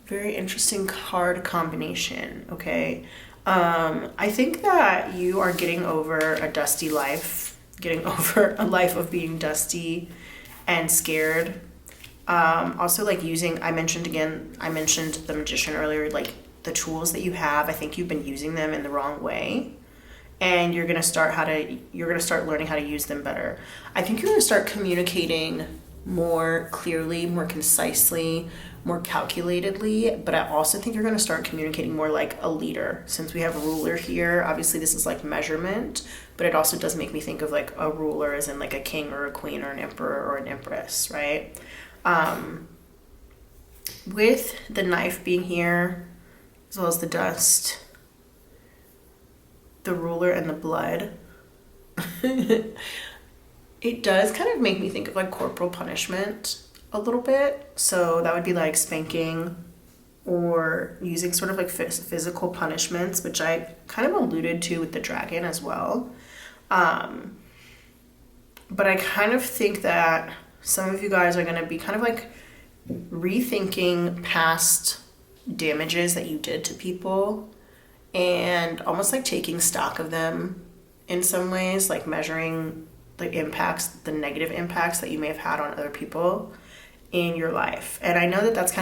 Very interesting card combination, okay? I think that you are getting over a dusty life, getting over a life of being dusty and scared. Also, like I mentioned the magician earlier, like the tools that you have, I think you've been using them in the wrong way. And you're gonna start learning how to use them better. I think you're gonna start communicating more clearly, more concisely, more calculatedly, but I also think you're going to start communicating more like a leader. Since we have a ruler here, obviously this is like measurement, but it also does make me think of like a ruler as in like a king or a queen or an emperor or an empress, right? With the knife being here, as well as the dust, the ruler and the blood, it does kind of make me think of like corporal punishment a little bit. So that would be like spanking or using sort of like physical punishments, which I kind of alluded to with the dragon as well. But I kind of think that some of you guys are going to be kind of like rethinking past damages that you did to people and almost like taking stock of them in some ways, like measuring the impacts, the negative impacts that you may have had on other people in your life. And I know that that's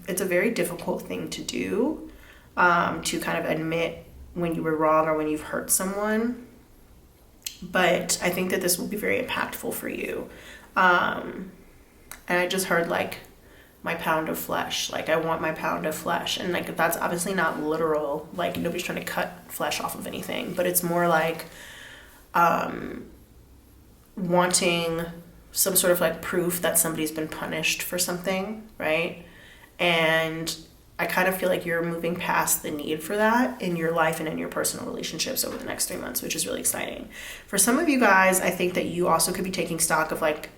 it's a very difficult thing to do, to kind of admit when you were wrong or when you've hurt someone. But I think that this will be very impactful for you. And I just heard like my pound of flesh, like I want my pound of flesh. And like that's obviously not literal, like nobody's trying to cut flesh off of anything, but it's more like wanting some sort of like proof that somebody's been punished for something, right? And I kind of feel like you're moving past the need for that in your life and in your personal relationships over the next 3 months, which is really exciting. For some of you guys, I think that you also could be taking stock of like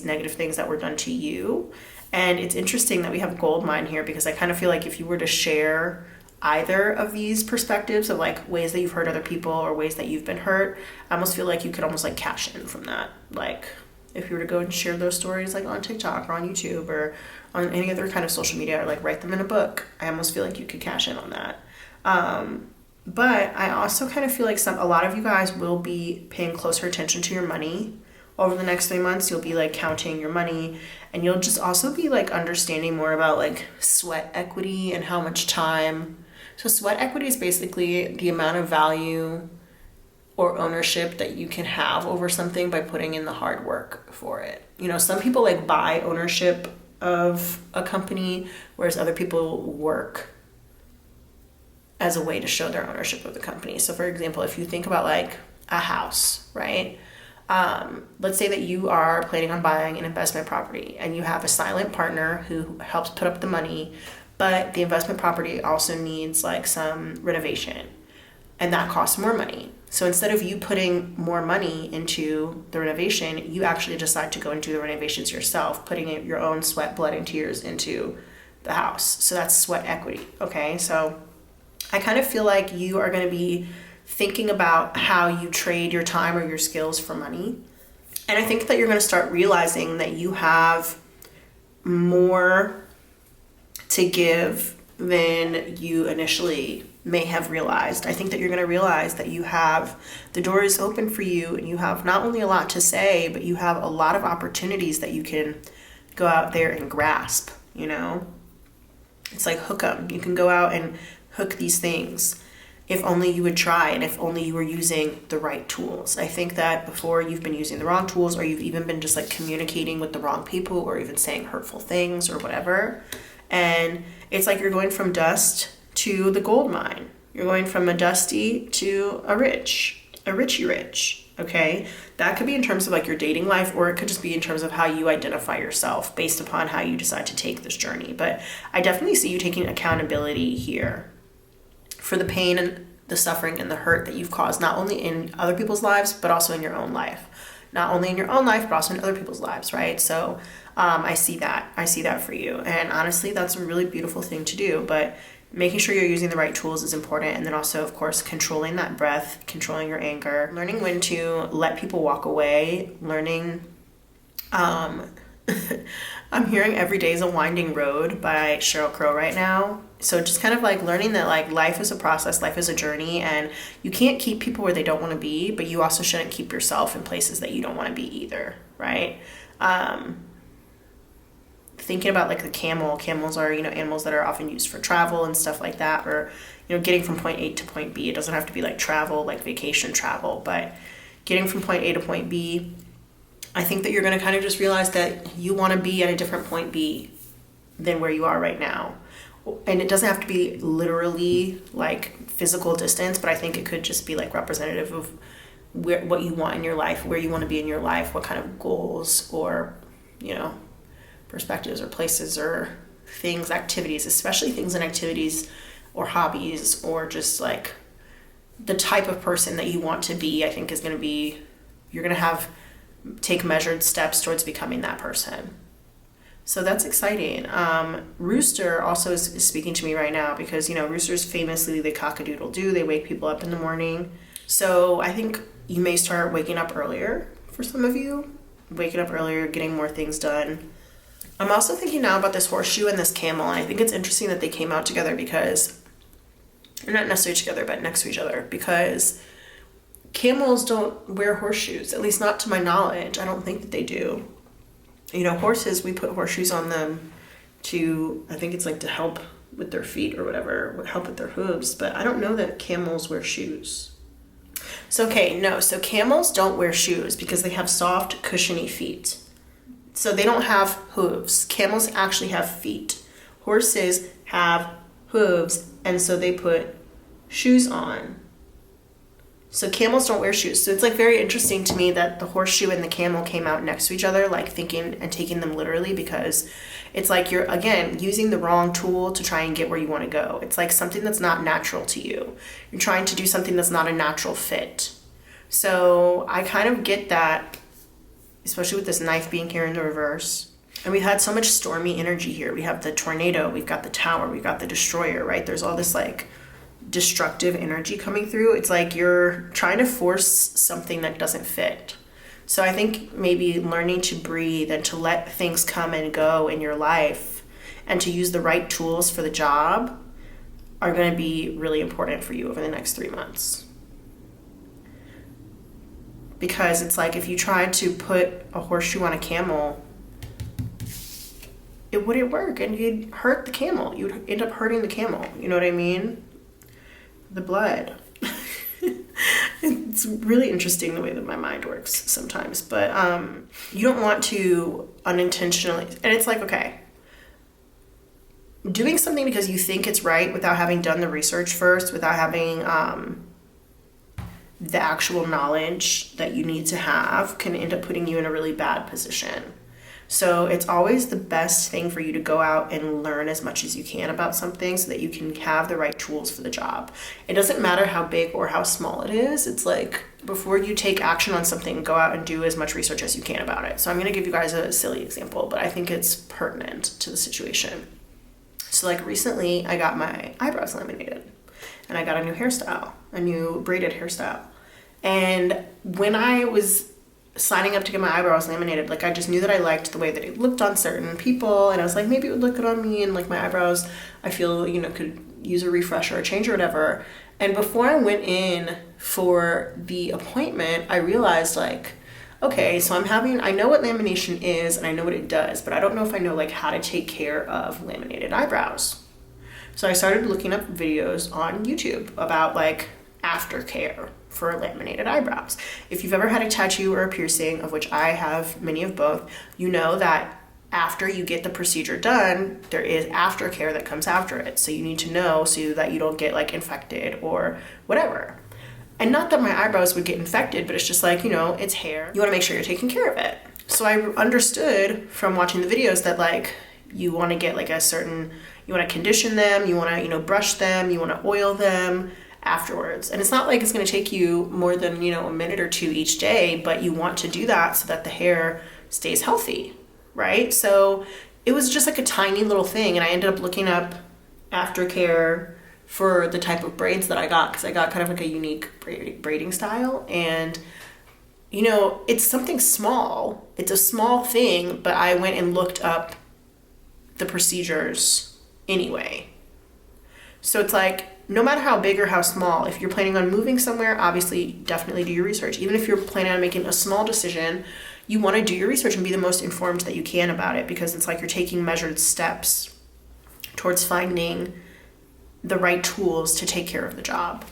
negative things that were done to you. And it's interesting that we have gold mine here, because I kind of feel like if you were to share either of these perspectives of like ways that you've hurt other people or ways that you've been hurt, I almost feel like you could almost like cash in from that. Like if you were to go and share those stories like on TikTok or on YouTube or on any other kind of social media, or like write them in a book, I almost feel like you could cash in on that. But I also kind of feel like a lot of you guys will be paying closer attention to your money over the next 3 months. You'll be like counting your money, and you'll just also be like understanding more about like sweat equity and how much time. So sweat equity is basically the amount of value or ownership that you can have over something by putting in the hard work for it. You know, some people like buy ownership of a company, whereas other people work as a way to show their ownership of the company. So for example, if you think about like a house, right? Let's say that you are planning on buying an investment property and you have a silent partner who helps put up the money, but the investment property also needs like some renovation, and that costs more money. So instead of you putting more money into the renovation, you actually decide to go and do the renovations yourself, putting your own sweat, blood, and tears into the house. So that's sweat equity, okay? So I kind of feel like you are going to be thinking about how you trade your time or your skills for money. And I think that you're going to start realizing that you have more to give than you initially may have realized. I think that you're going to realize that the door is open for you, and you have not only a lot to say, but you have a lot of opportunities that you can go out there and grasp, you know? It's like hook 'em. You can go out and hook these things if only you would try, and if only you were using the right tools. I think that before you've been using the wrong tools, or you've even been just like communicating with the wrong people, or even saying hurtful things or whatever. And it's like you're going from dust to the gold mine. You're going from a dusty to a richy rich, okay? That could be in terms of like your dating life, or it could just be in terms of how you identify yourself based upon how you decide to take this journey. But I definitely see you taking accountability here for the pain and the suffering and the hurt that you've caused, not only in other people's lives, but also in your own life. Not only in your own life, but also in other people's lives, right? So I see that for you. And honestly, that's a really beautiful thing to do. But making sure you're using the right tools is important. And then also, of course, controlling that breath, controlling your anger, learning when to let people walk away, learning I'm hearing Every Day is a Winding Road by Sheryl Crow right now. So just kind of like learning that like life is a process, life is a journey, and you can't keep people where they don't want to be, but you also shouldn't keep yourself in places that you don't want to be either, right? Thinking about like the camels are, animals that are often used for travel and stuff like that, or, getting from point A to point B. It doesn't have to be like travel, like vacation travel, but getting from point A to point B, I think that you're going to kind of just realize that you want to be at a different point B than where you are right now. And it doesn't have to be literally like physical distance, but I think it could just be like representative of what you want in your life, where you want to be in your life, what kind of goals or, perspectives or places or things, activities, especially things and activities or hobbies, or just like the type of person that you want to be. I think is going to be, you're going to take measured steps towards becoming that person. So that's exciting. Rooster also is speaking to me right now because, roosters famously, they cock-a-doodle-doo. They wake people up in the morning. So I think you may start waking up earlier for some of you. Waking up earlier, getting more things done. I'm also thinking now about this horseshoe and this camel, and I think it's interesting that they came out together because, or not necessarily together, but next to each other, because camels don't wear horseshoes, at least not to my knowledge. I don't think that they do. Horses, we put horseshoes on them to, I think it's like to help with their feet or whatever, help with their hooves, but I don't know that camels wear shoes. So camels don't wear shoes because they have soft, cushiony feet. So they don't have hooves. Camels actually have feet. Horses have hooves, and so they put shoes on. So camels don't wear shoes. So it's like very interesting to me that the horseshoe and the camel came out next to each other, like thinking and taking them literally, because it's like you're, again, using the wrong tool to try and get where you want to go. It's like something that's not natural to you. You're trying to do something that's not a natural fit. So I kind of get that, especially with this knife being here in the reverse. And we've had so much stormy energy here. We have the tornado, we've got the tower, we've got the destroyer, right? There's all this like destructive energy coming through. It's like you're trying to force something that doesn't fit. So I think maybe learning to breathe and to let things come and go in your life and to use the right tools for the job are going to be really important for you over the next 3 months. Because it's like if you tried to put a horseshoe on a camel, it wouldn't work and you'd hurt the camel. You'd end up hurting the camel. You know what I mean? The blood. It's really interesting the way that my mind works sometimes. But you don't want to unintentionally, and it's like, okay, doing something because you think it's right without having done the research first, without having the actual knowledge that you need to have, can end up putting you in a really bad position. So it's always the best thing for you to go out and learn as much as you can about something so that you can have the right tools for the job. It doesn't matter how big or how small it is. It's like before you take action on something, go out and do as much research as you can about it. So I'm going to give you guys a silly example, but I think it's pertinent to the situation. So like recently I got my eyebrows laminated and I got a new hairstyle, a new braided hairstyle. And when I was signing up to get my eyebrows laminated, like I just knew that I liked the way that it looked on certain people, and I was like, maybe it would look good on me, and like my eyebrows, I feel, could use a refresh or a change or whatever. And before I went in for the appointment, I realized like, okay, so I know what lamination is and I know what it does, but I don't know if I know like how to take care of laminated eyebrows. So I started looking up videos on YouTube about like aftercare for laminated eyebrows. If you've ever had a tattoo or a piercing, of which I have many of both, you know that after you get the procedure done, there is aftercare that comes after it. So you need to know so that you don't get like infected or whatever. And not that my eyebrows would get infected, but it's just like, it's hair. You want to make sure you're taking care of it. So I understood from watching the videos that like you want to get like you want to condition them, you want to, brush them, you want to oil them afterwards. And it's not like it's going to take you more than, a minute or two each day, but you want to do that so that the hair stays healthy, right? So it was just like a tiny little thing. And I ended up looking up aftercare for the type of braids that I got, because I got kind of like a unique braiding style. And, it's something small. It's a small thing, but I went and looked up the procedures anyway. So it's like, no matter how big or how small, if you're planning on moving somewhere, obviously definitely do your research. Even if you're planning on making a small decision, you want to do your research and be the most informed that you can about it, because it's like you're taking measured steps towards finding the right tools to take care of the job.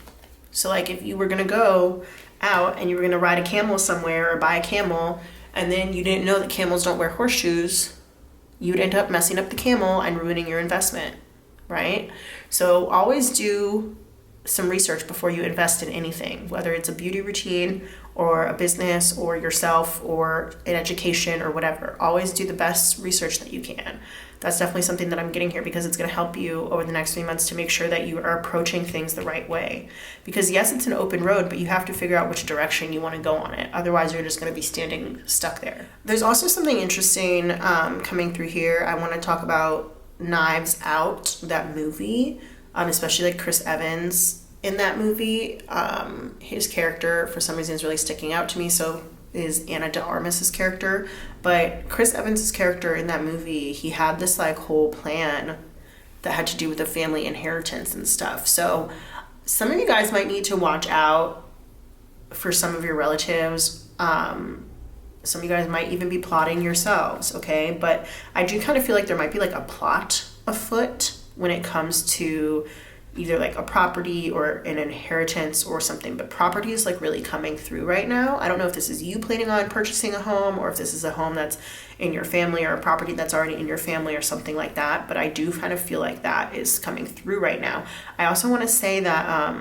So like if you were going to go out and you were going to ride a camel somewhere or buy a camel, and then you didn't know that camels don't wear horseshoes, you'd end up messing up the camel and ruining your investment, right? So always do some research before you invest in anything, whether it's a beauty routine or a business or yourself or an education or whatever. Always do the best research that you can. That's definitely something that I'm getting here, because it's going to help you over the next 3 months to make sure that you are approaching things the right way. Because yes, it's an open road, but you have to figure out which direction you want to go on it. Otherwise, you're just going to be standing stuck there. There's also something interesting coming through here. I want to talk about Knives Out, that movie, especially like Chris Evans in that movie. His character, for some reason, is really sticking out to me. So is Anna de Armas's character. But Chris Evans's character in that movie, he had this like whole plan that had to do with the family inheritance and stuff. So some of you guys might need to watch out for some of your relatives. Some of you guys might even be plotting yourselves, okay? But I do kind of feel like there might be like a plot afoot when it comes to either like a property or an inheritance or something. But property is like really coming through right now. I don't know if this is you planning on purchasing a home, or if this is a home that's in your family, or a property that's already in your family or something like that. But I do kind of feel like that is coming through right now. I also want to say that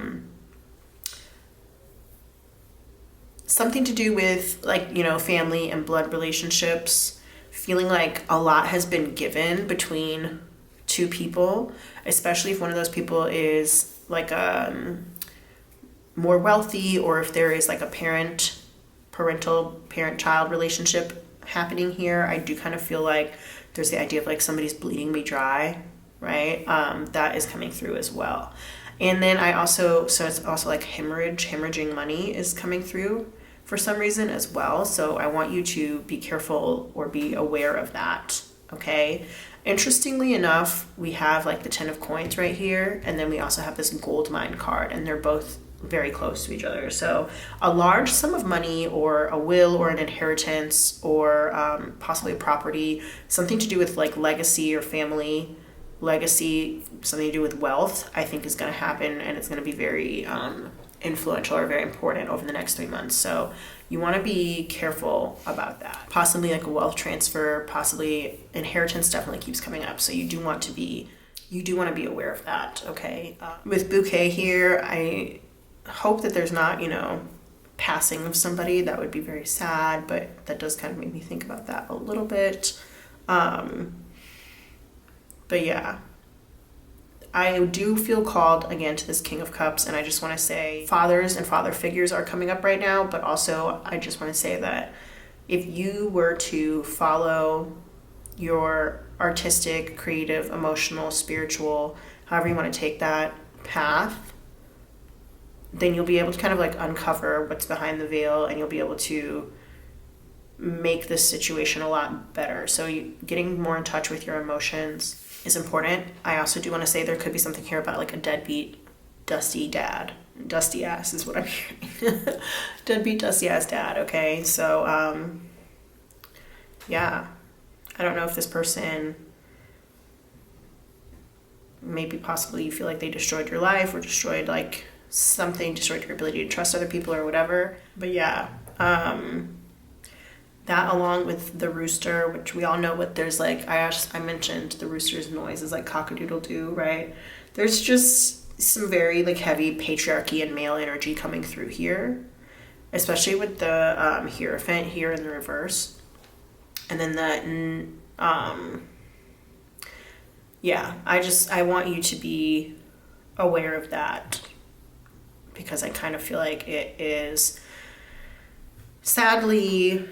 something to do with like, you know, family and blood relationships, feeling like a lot has been given between two people, especially if one of those people is like more wealthy, or if there is like a parent-child relationship happening here. I do kind of feel like there's the idea of like somebody's bleeding me dry, right? That is coming through as well. And then so it's also like hemorrhaging money is coming through for some reason as well. So I want you to be careful or be aware of that, okay? Interestingly enough, we have like the 10 of coins right here, and then we also have this gold mine card, and they're both very close to each other. So a large sum of money, or a will, or an inheritance, or possibly a property, something to do with like legacy or family legacy, something to do with wealth, I think is going to happen, and it's going to be very influential or very important over the next 3 months. So you want to be careful about that. Possibly like a wealth transfer, possibly inheritance definitely keeps coming up. So you do want to be aware of that, okay? With bouquet here, I hope that there's not, you know, passing of somebody. That would be very sad, but that does kind of make me think about that a little bit. But yeah, I do feel called again to this King of Cups, and I just want to say fathers and father figures are coming up right now, but also I just want to say that if you were to follow your artistic, creative, emotional, spiritual, however you want to take that path, then you'll be able to kind of like uncover what's behind the veil, and you'll be able to make this situation a lot better. So getting more in touch with your emotions is important. I also do want to say there could be something here about like a deadbeat, dusty dad. Dusty ass is what I'm hearing. Deadbeat, dusty ass dad, okay? So, yeah. I don't know if this person, maybe possibly you feel like they destroyed your life, or destroyed like something, destroyed your ability to trust other people or whatever. But yeah, that along with the rooster, which we all know what there's like, I mentioned the rooster's noise is like cock-a-doodle-doo, right? There's just some very like heavy patriarchy and male energy coming through here, especially with the Hierophant here in the reverse. And then yeah, I want you to be aware of that, because I kind of feel like it is sadly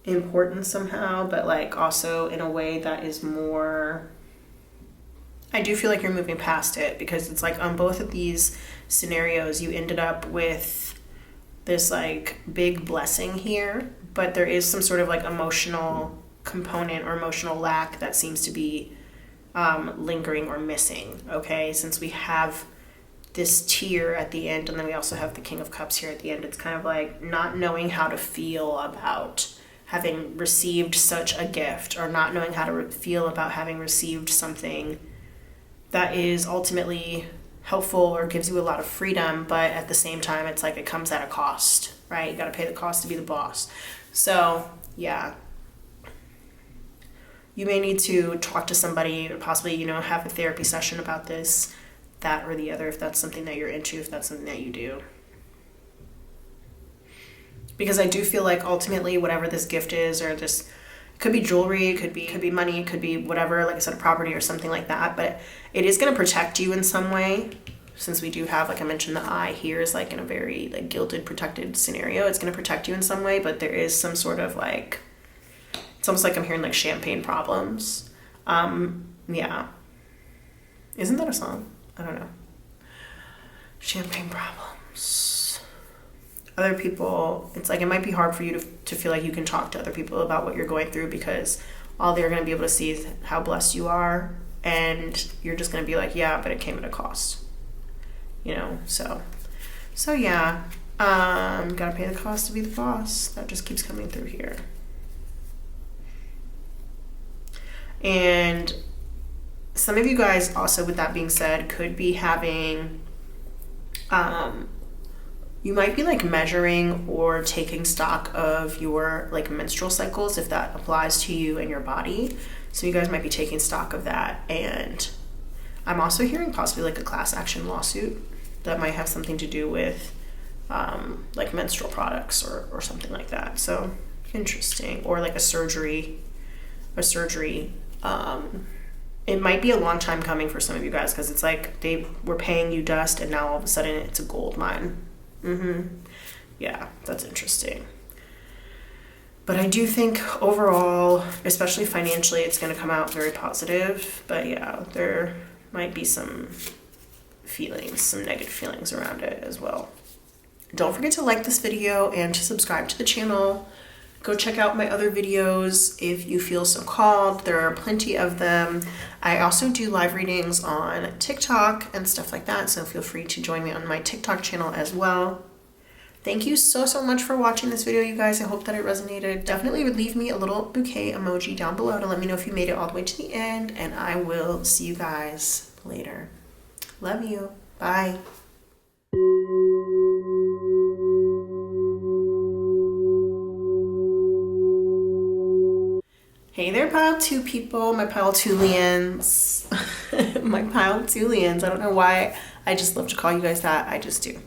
important somehow, but like also in a way that is more, I do feel like you're moving past it, because it's like on both of these scenarios you ended up with this like big blessing here, but there is some sort of like emotional component or emotional lack that seems to be lingering or missing, okay? Since we have this tier at the end, and then we also have the King of Cups here at the end, it's kind of like not knowing how to feel about having received such a gift, or not knowing how to feel about having received something that is ultimately helpful or gives you a lot of freedom, but at the same time, it's like it comes at a cost, right? You got to pay the cost to be the boss. So, yeah. You may need to talk to somebody, or possibly, have a therapy session about this, that or the other, if that's something that you're into, if that's something that you do. Because I do feel like ultimately whatever this gift is, or this, it could be jewelry, it could be money, it could be whatever, like I said, a property or something like that, but it is going to protect you in some way. Since we do have, like I mentioned, the eye here is like in a very like gilded, protected scenario. It's going to protect you in some way, but there is some sort of like, it's almost like I'm hearing like champagne problems. Yeah. Isn't that a song? I don't know. Champagne problems. Other people, it's like it might be hard for you to feel like you can talk to other people about what you're going through, because all they're going to be able to see is how blessed you are, and you're just going to be like, yeah, but it came at a cost. So yeah, gotta pay the cost to be the boss. That just keeps coming through here. And some of you guys also, with that being said, could be having, you might be like measuring or taking stock of your like menstrual cycles, if that applies to you and your body. So you guys might be taking stock of that. And I'm also hearing possibly like a class action lawsuit that might have something to do with like menstrual products or something like that. So interesting. Or like a surgery. It might be a long time coming for some of you guys, because it's like they were paying you dust and now all of a sudden it's a gold mine. Yeah, that's interesting. But I do think overall, especially financially, it's going to come out very positive. But yeah, there might be some negative feelings around it as well. Don't forget to like this video and to subscribe to the channel. Go check out my other videos if you feel so called. There are plenty of them. I also do live readings on TikTok and stuff like that, so feel free to join me on my TikTok channel as well. Thank you so much for watching this video, you guys. I hope that it resonated. Definitely leave me a little bouquet emoji down below to let me know if you made it all the way to the end, and I will see you guys later. Love you. Bye. Hey there, pile 2 people, my pile 2lians. My pile 2lians. I don't know why I just love to call you guys that. I just do.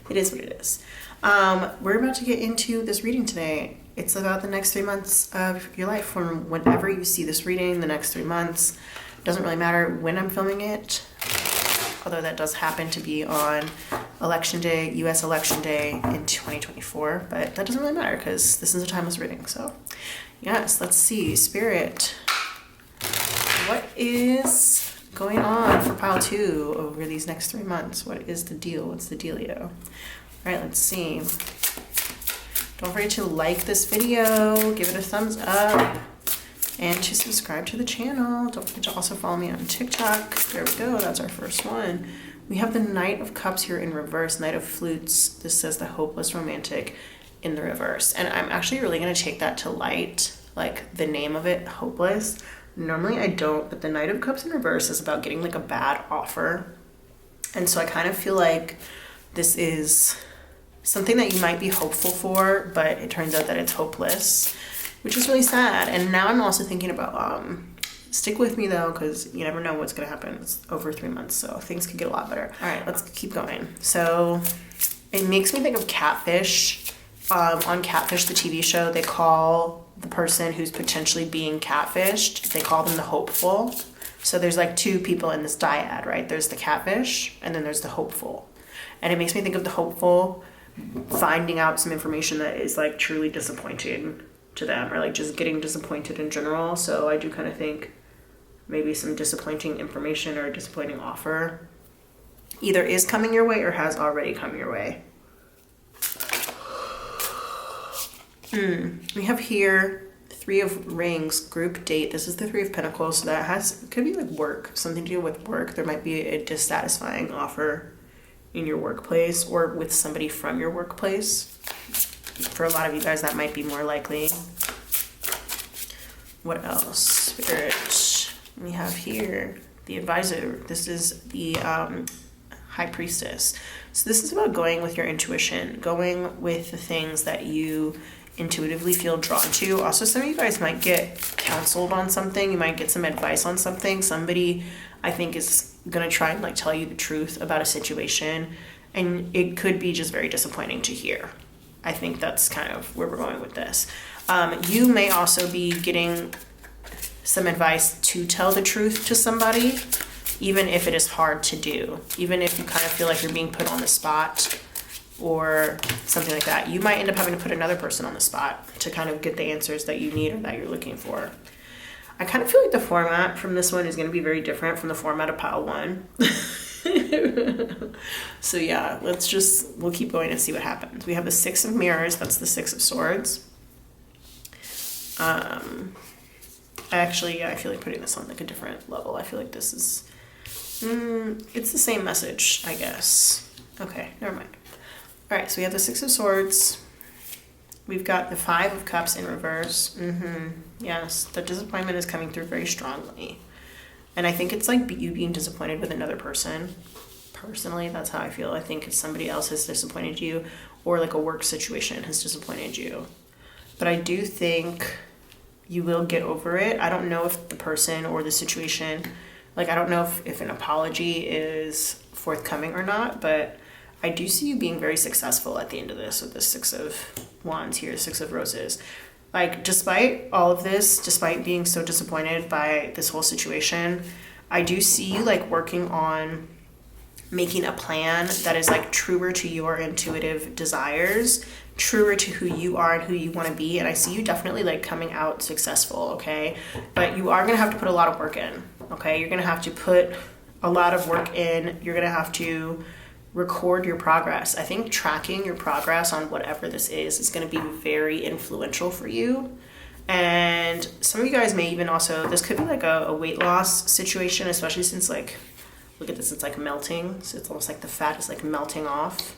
It is what it is. We're about to get into this reading today. It's about the next 3 months of your life, from whenever you see this reading, the next 3 months. It doesn't really matter when I'm filming it, although that does happen to be on election day, US election day in 2024, but that doesn't really matter because this is a timeless reading. So yes, let's see, Spirit, what is going on for pile 2 over these next 3 months? What is the deal? What's the dealio? All right, let's see. Don't forget to like this video, give it a thumbs up, and to subscribe to the channel. Don't forget to also follow me on TikTok. There we go, that's our first one. We have the Knight of Cups here in reverse, Knight of Flutes. This says the hopeless romantic in the reverse. And I'm actually really gonna take that to light, like the name of it, hopeless. Normally I don't, but the Knight of Cups in reverse is about getting like a bad offer. And so I kind of feel like this is something that you might be hopeful for, but it turns out that it's hopeless, which is really sad. And now I'm also thinking about, stick with me though, because you never know what's going to happen. It's over 3 months, so things could get a lot better. All right, let's keep going. So it makes me think of Catfish. On Catfish, the TV show, they call the person who's potentially being catfished, they call them the hopeful. So there's like 2 people in this dyad, right? There's the catfish and then there's the hopeful. And it makes me think of the hopeful finding out some information that is like truly disappointing to them, or like just getting disappointed in general. So I do kind of think maybe some disappointing information or a disappointing offer either is coming your way or has already come your way. We have here Three of Rings, group date. This is the Three of Pentacles. So that could be like work, something to do with work. There might be a dissatisfying offer in your workplace or with somebody from your workplace. For a lot of you guys, that might be more likely. What else? Spirit. We have here the Advisor. This is the High Priestess. So this is about going with your intuition, going with the things that you intuitively feel drawn to. Also, some of you guys might get counseled on something. You might get some advice on something. Somebody, I think, is going to try and like tell you the truth about a situation, and it could be just very disappointing to hear. I think that's kind of where we're going with this. You may also be getting some advice to tell the truth to somebody, even if it is hard to do, even if you kind of feel like you're being put on the spot or something like that. You might end up having to put another person on the spot to kind of get the answers that you need or that you're looking for. I kind of feel like the format from this one is going to be very different from the format of pile 1. So yeah, we'll keep going and see what happens. We have the Six of Mirrors. That's the Six of Swords. I feel like putting this on like a different level. I feel like this is, it's the same message, I guess. Okay, never mind. All right, so we have the Six of Swords. We've got the Five of Cups in reverse. Yes, the disappointment is coming through very strongly. And I think it's like you being disappointed with another person. Personally, that's how I feel. I think if somebody else has disappointed you or like a work situation has disappointed you. But I do think you will get over it. I don't know if the person or the situation, like I don't know if an apology is forthcoming or not, but I do see you being very successful at the end of this with the Six of Wands here, Six of Roses. Like, despite all of this, despite being so disappointed by this whole situation, I do see you like working on making a plan that is like truer to your intuitive desires, truer to who you are and who you want to be. And I see you definitely like coming out successful, okay? But you are going to have to put a lot of work in, okay? You're going to have to put a lot of work in. You're going to have to record your progress. I think tracking your progress on whatever this is going to be very influential for you. And some of you guys may even also, this could be like a weight loss situation, especially since like, look at this, it's like melting. So it's almost like the fat is like melting off.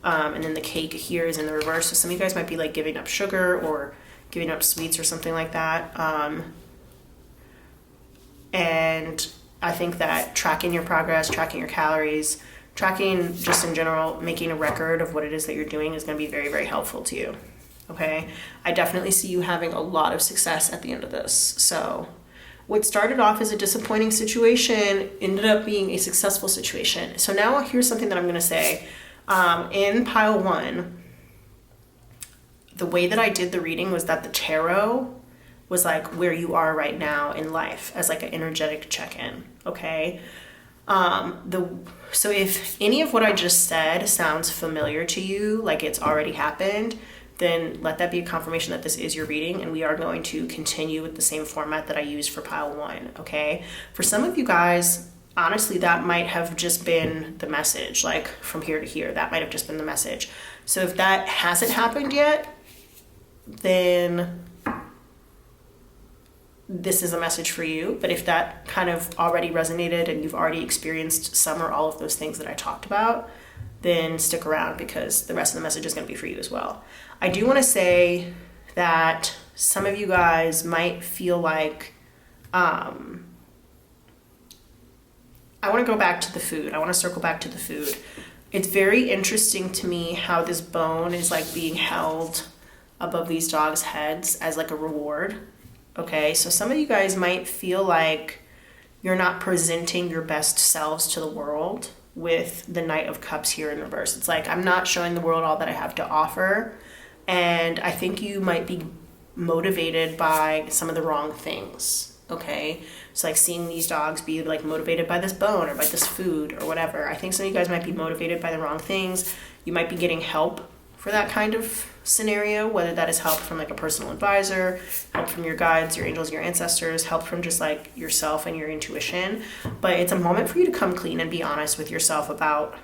And then the cake here is in the reverse. So some of you guys might be like giving up sugar or giving up sweets or something like that. And I think that tracking your progress, tracking your calories, tracking just in general, making a record of what it is that you're doing is going to be very, very helpful to you. Okay. I definitely see you having a lot of success at the end of this. So what started off as a disappointing situation ended up being a successful situation. So now here's something that I'm going to say. In pile 1, the way that I did the reading was that the tarot was like where you are right now in life as like an energetic check-in. Okay. So if any of what I just said sounds familiar to you, like it's already happened, then let that be a confirmation that this is your reading, and we are going to continue with the same format that I used for pile 1, okay? For some of you guys, honestly, that might have just been the message, like from here to here, that might have just been the message. So if that hasn't happened yet, then this is a message for you. But if that kind of already resonated and you've already experienced some or all of those things that I talked about, then stick around because the rest of the message is going to be for you as well. I do want to say that some of you guys might feel like, I want to go back to the food. I want to circle back to the food. It's very interesting to me how this bone is like being held above these dogs' heads as like a reward. Okay, so some of you guys might feel like you're not presenting your best selves to the world with the Knight of Cups here in reverse. It's like, I'm not showing the world all that I have to offer. And I think you might be motivated by some of the wrong things. Okay, so like seeing these dogs be like motivated by this bone or by this food or whatever. I think some of you guys might be motivated by the wrong things. You might be getting help for that kind of scenario, whether that is help from like a personal advisor, help from your guides, your angels, your ancestors, help from just like yourself and your intuition. But it's a moment for you to come clean and be honest with yourself about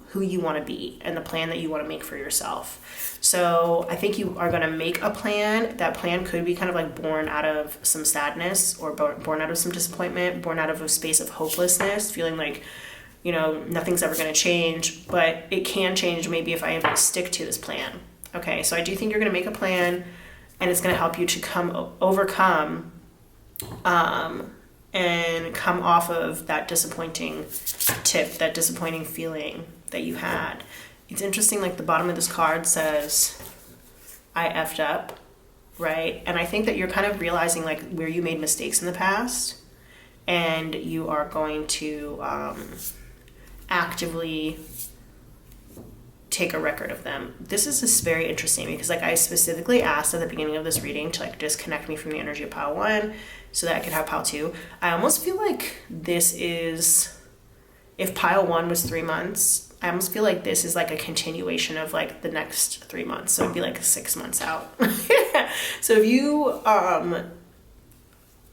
who you want to be and the plan that you want to make for yourself. So I think you are going to make a plan. That plan could be kind of like born out of some sadness, or born out of some disappointment, born out of a space of hopelessness, feeling like, you know, nothing's ever going to change, but it can change maybe if I am to stick to this plan. Okay, so I do think you're going to make a plan, and it's going to help you to overcome and come off of that disappointing that disappointing feeling that you had. It's interesting, like the bottom of this card says, I effed up, right? And I think that you're kind of realizing like where you made mistakes in the past, and you are going to actively take a record of them. This is just very interesting because like I specifically asked at the beginning of this reading to like disconnect me from the energy of pile 1 so that I could have pile 2. I almost feel like this is, if pile 1 was 3 months, I almost feel like this is like a continuation of like the next 3 months. So it'd be like 6 months out. So if you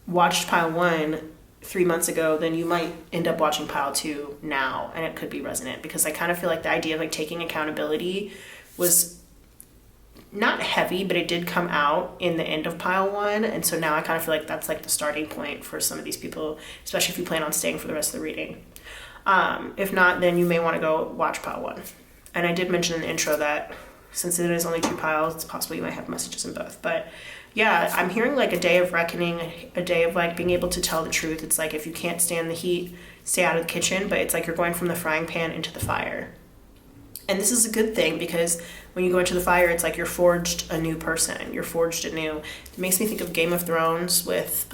watched pile 1 3 months ago, then you might end up watching pile 2 now, and it could be resonant, because I kind of feel like the idea of like taking accountability was not heavy, but it did come out in the end of pile 1, and so now I kind of feel like that's like the starting point for some of these people, especially if you plan on staying for the rest of the reading. If not, then you may want to go watch pile 1. And I did mention in the intro that since it is only 2 piles, it's possible you might have messages in both, but yeah, I'm hearing like a day of reckoning, a day of like being able to tell the truth. It's like if you can't stand the heat, stay out of the kitchen, but it's like you're going from the frying pan into the fire. And this is a good thing, because when you go into the fire, it's like you're forged a new person. You're forged anew. It makes me think of Game of Thrones with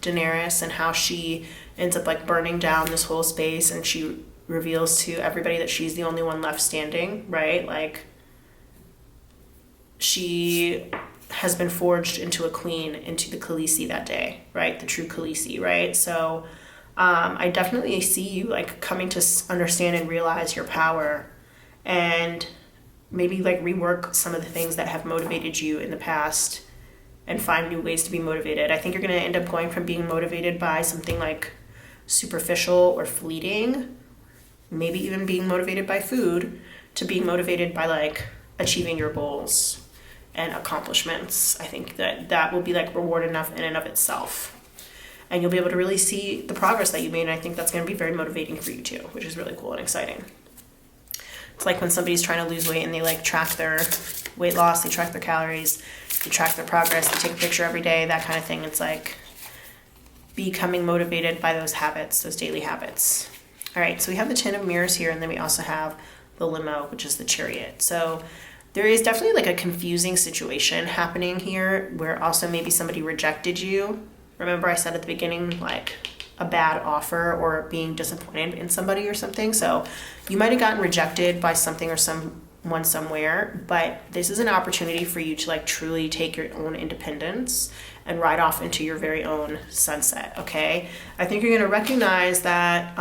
Daenerys, and how she ends up like burning down this whole space, and she reveals to everybody that she's the only one left standing, right? Like she has been forged into a queen, into the Khaleesi that day, right? The true Khaleesi, right? So I definitely see you like coming to understand and realize your power, and maybe like rework some of the things that have motivated you in the past and find new ways to be motivated. I think you're going to end up going from being motivated by something like superficial or fleeting, maybe even being motivated by food, to being motivated by like achieving your goals and accomplishments. I think that will be like reward enough in and of itself, and you'll be able to really see the progress that you made. And I think that's going to be very motivating for you too, which is really cool and exciting. It's like when somebody's trying to lose weight and they like track their weight loss, they track their calories, they track their progress, they take a picture every day, that kind of thing. It's like becoming motivated by those habits, those daily habits. All right, so we have the 10 of mirrors here, and then we also have the limo, which is the chariot. So there is definitely like a confusing situation happening here, where also maybe somebody rejected you. Remember I said at the beginning, like a bad offer or being disappointed in somebody or something. So you might have gotten rejected by something or someone somewhere, but this is an opportunity for you to like truly take your own independence and ride off into your very own sunset, okay? I think you're going to recognize that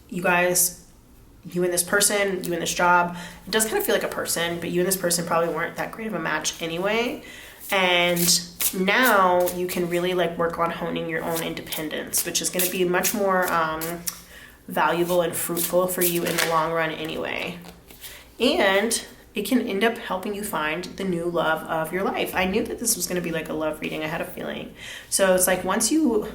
you and this person, you and this job, it does kind of feel like a person, but you and this person probably weren't that great of a match anyway. And now you can really like work on honing your own independence, which is going to be much more valuable and fruitful for you in the long run anyway. And it can end up helping you find the new love of your life. I knew that this was going to be like a love reading. I had a feeling. So it's like once you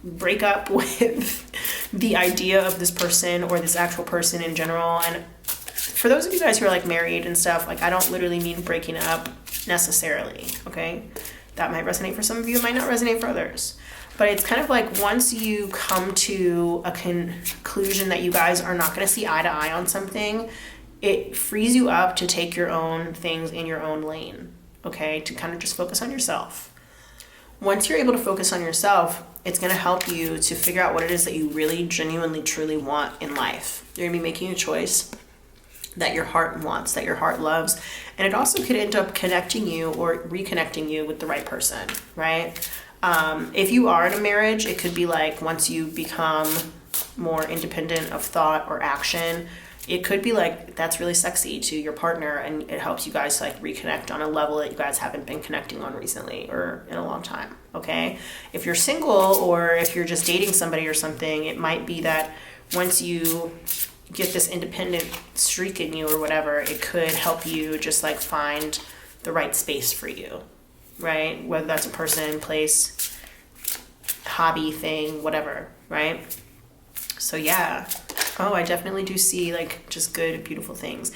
break up with the idea of this person or this actual person in general, and for those of you guys who are like married and stuff, like I don't literally mean breaking up necessarily, okay? That might resonate for some of you, it might not resonate for others. But it's kind of like once you come to a conclusion that you guys are not going to see eye to eye on something, it frees you up to take your own things in your own lane, okay? To kind of just focus on yourself. Once you're able to focus on yourself, it's going to help you to figure out what it is that you really, genuinely, truly want in life. You're going to be making a choice that your heart wants, that your heart loves. And it also could end up connecting you or reconnecting you with the right person, right? If you are in a marriage, it could be like once you become more independent of thought or action, it could be like that's really sexy to your partner, and it helps you guys like reconnect on a level that you guys haven't been connecting on recently or in a long time, okay? If you're single or if you're just dating somebody or something, it might be that once you get this independent streak in you or whatever, it could help you just like find the right space for you, right? Whether that's a person, place, hobby, thing, whatever, right? So yeah. Oh, I definitely do see like just good, beautiful things.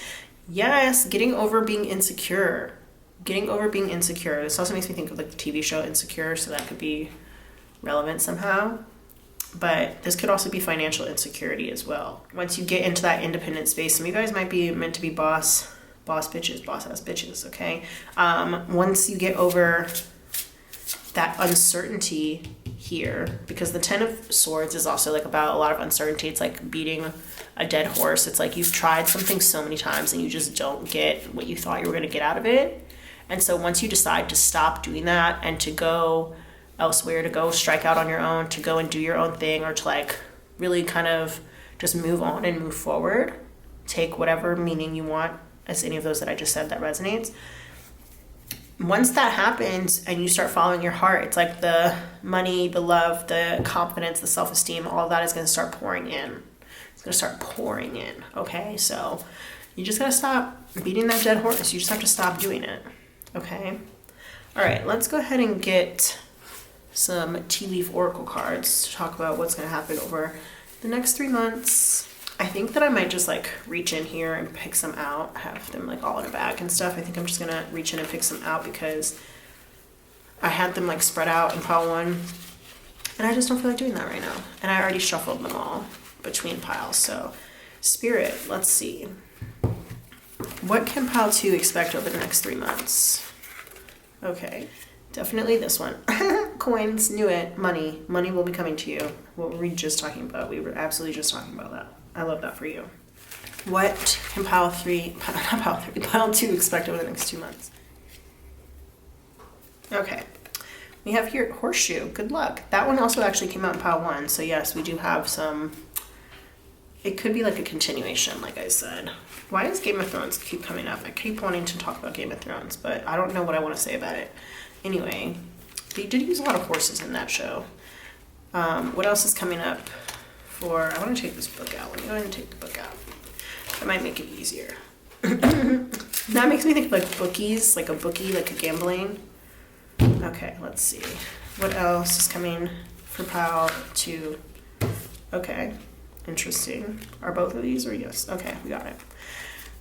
Yes, getting over being insecure. Getting over being insecure. This also makes me think of like the TV show Insecure, so that could be relevant somehow. But this could also be financial insecurity as well. Once you get into that independent space, some of you guys might be meant to be boss bitches, boss ass bitches, okay? Once you get over that uncertainty here, because the Ten of Swords is also like about a lot of uncertainty. It's like beating a dead horse. It's like you've tried something so many times and you just don't get what you thought you were going to get out of it. And so once you decide to stop doing that and to go elsewhere, to go strike out on your own, to go and do your own thing, or to like really kind of just move on and move forward, take whatever meaning you want as any of those that I just said that resonates. Once that happens and you start following your heart, it's like the money, the love, the confidence, the self-esteem, all of that is going to start pouring in. It's going to start pouring in, okay? So you just got to stop beating that dead horse. You just have to stop doing it, okay? All right, let's go ahead and get some tea leaf oracle cards to talk about what's going to happen over the next 3 months. I think that I might just like reach in here and pick some out. I have them like all in a bag and stuff. I think I'm just gonna reach in and pick some out because I had them like spread out in pile 1 and I just don't feel like doing that right now. And I already shuffled them all between piles. So Spirit, let's see. What can pile 2 expect over the next 3 months? Okay, definitely this one. Coins, knew it. Money will be coming to you. What were we just talking about? We were absolutely just talking about that. I love that for you. What can pile 2 expect over the next 2 months? Okay. We have here horseshoe. Good luck. That one also actually came out in pile 1. So yes, we do have some. It could be like a continuation, like I said. Why does Game of Thrones keep coming up? I keep wanting to talk about Game of Thrones, but I don't know what I want to say about it. Anyway, they did use a lot of horses in that show. What else is coming up? I want to take this book out. Let me go ahead and take the book out. That might make it easier. That makes me think of like bookies, like a bookie, like a gambling. Okay, let's see. What else is coming for pile 2? Okay, interesting. Are both of these or yes? Okay, we got it.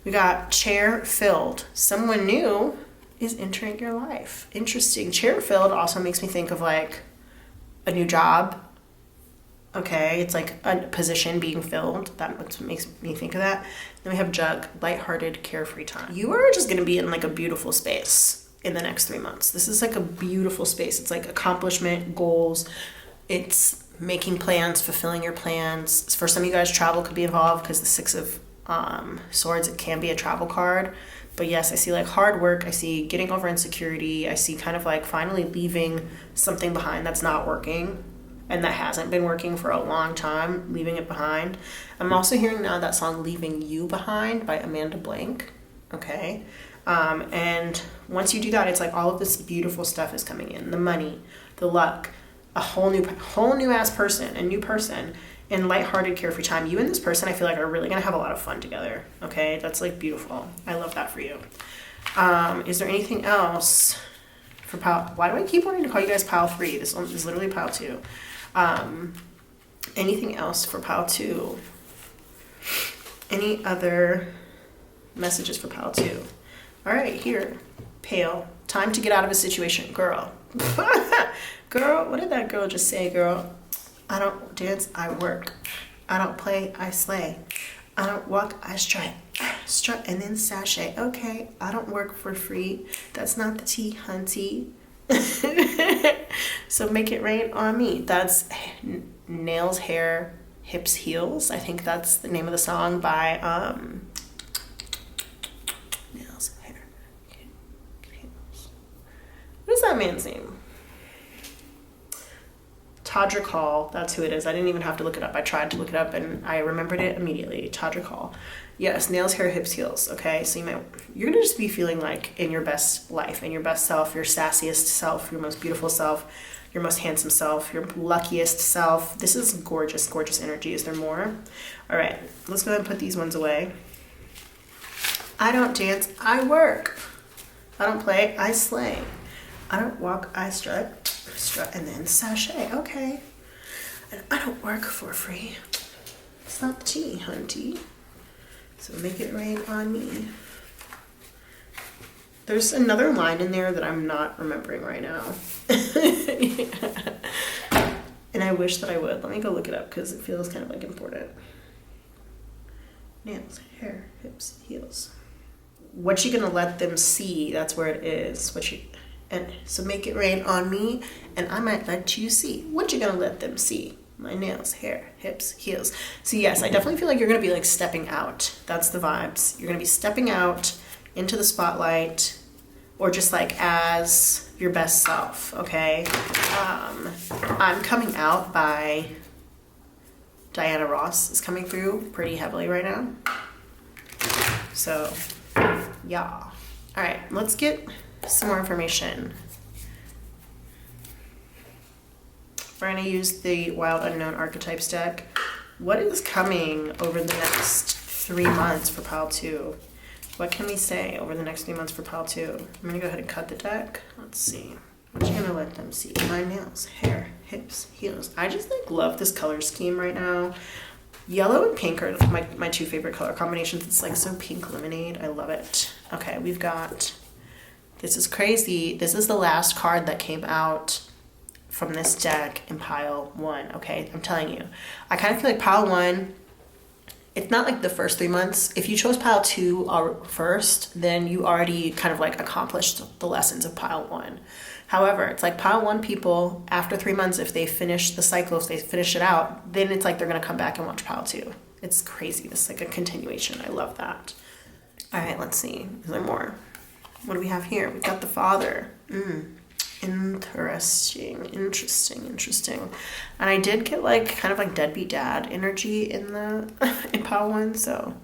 We got chair filled. Someone new is entering your life. Interesting. Chair filled also makes me think of like a new job. Okay, it's like a position being filled. That makes me think of that. Then we have jug, lighthearted, carefree time. You are just going to be in like a beautiful space in the next 3 months. This is like a beautiful space. It's like accomplishment, goals. It's making plans, fulfilling your plans. For some of you guys, travel could be involved because the 6 of Swords, it can be a travel card. But yes, I see like hard work. I see getting over insecurity. I see kind of like finally leaving something behind that's not working and that hasn't been working for a long time, leaving it behind. I'm also hearing now that song Leaving You Behind by Amanda Blank. Okay. And once you do that, it's like all of this beautiful stuff is coming in. The money, the luck, a whole new ass person, a new person, and lighthearted, carefree time. You and this person, I feel like, are really going to have a lot of fun together. Okay. That's like beautiful. I love that for you. Is there anything else for pile? Why do I keep wanting to call you guys pile 3? This one is literally pile 2. Anything else for pile 2? Any other messages for pile 2? All right, here. Pale. Time to get out of a situation. Girl. Girl, what did that girl just say, girl? I don't dance, I work. I don't play, I slay. I don't walk, I strut. Strut and then sashay. Okay, I don't work for free. That's not the tea, hunty. So make it rain on me. That's Nails, Hair, Hips, Heels. I think that's the name of the song by Nails, Hair, Heels. What is that man's name? Todrick Hall. That's who it is. I didn't even have to look it up. I tried to look it up and I remembered it immediately. Todrick Hall. Yes, nails, hair, hips, heels. Okay, so you're gonna just be feeling like in your best life, in your best self, your sassiest self, your most beautiful self, your most handsome self, your luckiest self. This is gorgeous, gorgeous energy. Is there more? All right, let's go ahead and put these ones away. I don't dance, I work. I don't play, I slay. I don't walk, I strut, and then sashay. Okay. And I don't work for free. It's not tea, hunty. So make it rain on me. There's another line in there that I'm not remembering right now. And I wish that I would. Let me go look it up because it feels kind of like important. Nails, hair, hips, heels. What you gonna let them see? That's where it is. And so make it rain on me, and I might let you see. What you gonna let them see? My nails, hair, hips, heels. So yes, I definitely feel like you're gonna be like stepping out. That's the vibes. You're gonna be stepping out into the spotlight, or just like as your best self, okay? I'm Coming Out by Diana Ross is coming through pretty heavily right now. So, yeah. All right, let's get some more information. We're gonna use the Wild Unknown Archetypes deck. What is coming over the next 3 months for pile 2? What can we say over the next 3 months for pile 2? I'm gonna go ahead and cut the deck. Let's see. What you gonna let them see? My nails, hair, hips, heels. I just like love this color scheme right now. Yellow and pink are my 2 favorite color combinations. It's like so pink lemonade. I love it. Okay, we've got, this is crazy. This is the last card that came out from this deck in pile 1. Okay, I'm telling you. I kind of feel like pile 1, it's not like the first 3 months. If you chose pile 2 first, then you already kind of like accomplished the lessons of pile 1. However, it's like pile 1 people, after 3 months, if they finish the cycle, if they finish it out, then it's like they're gonna come back and watch pile 2. It's crazy. This is like a continuation. I love that. All right, let's see. Is there more? What do we have here? We've got the father. Interesting. And I did get like kind of like deadbeat dad energy in the in pile 1. So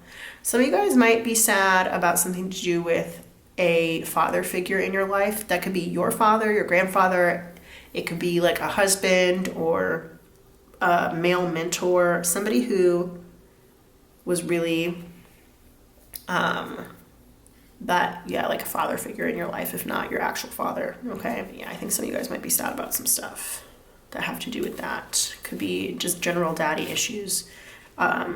some of you guys might be sad about something to do with a father figure in your life. That could be your father, your grandfather. It could be like a husband or a male mentor, somebody who was really like a father figure in your life, if not your actual father. Okay, yeah, I think some of you guys might be sad about some stuff that have to do with that. Could be just general daddy issues. I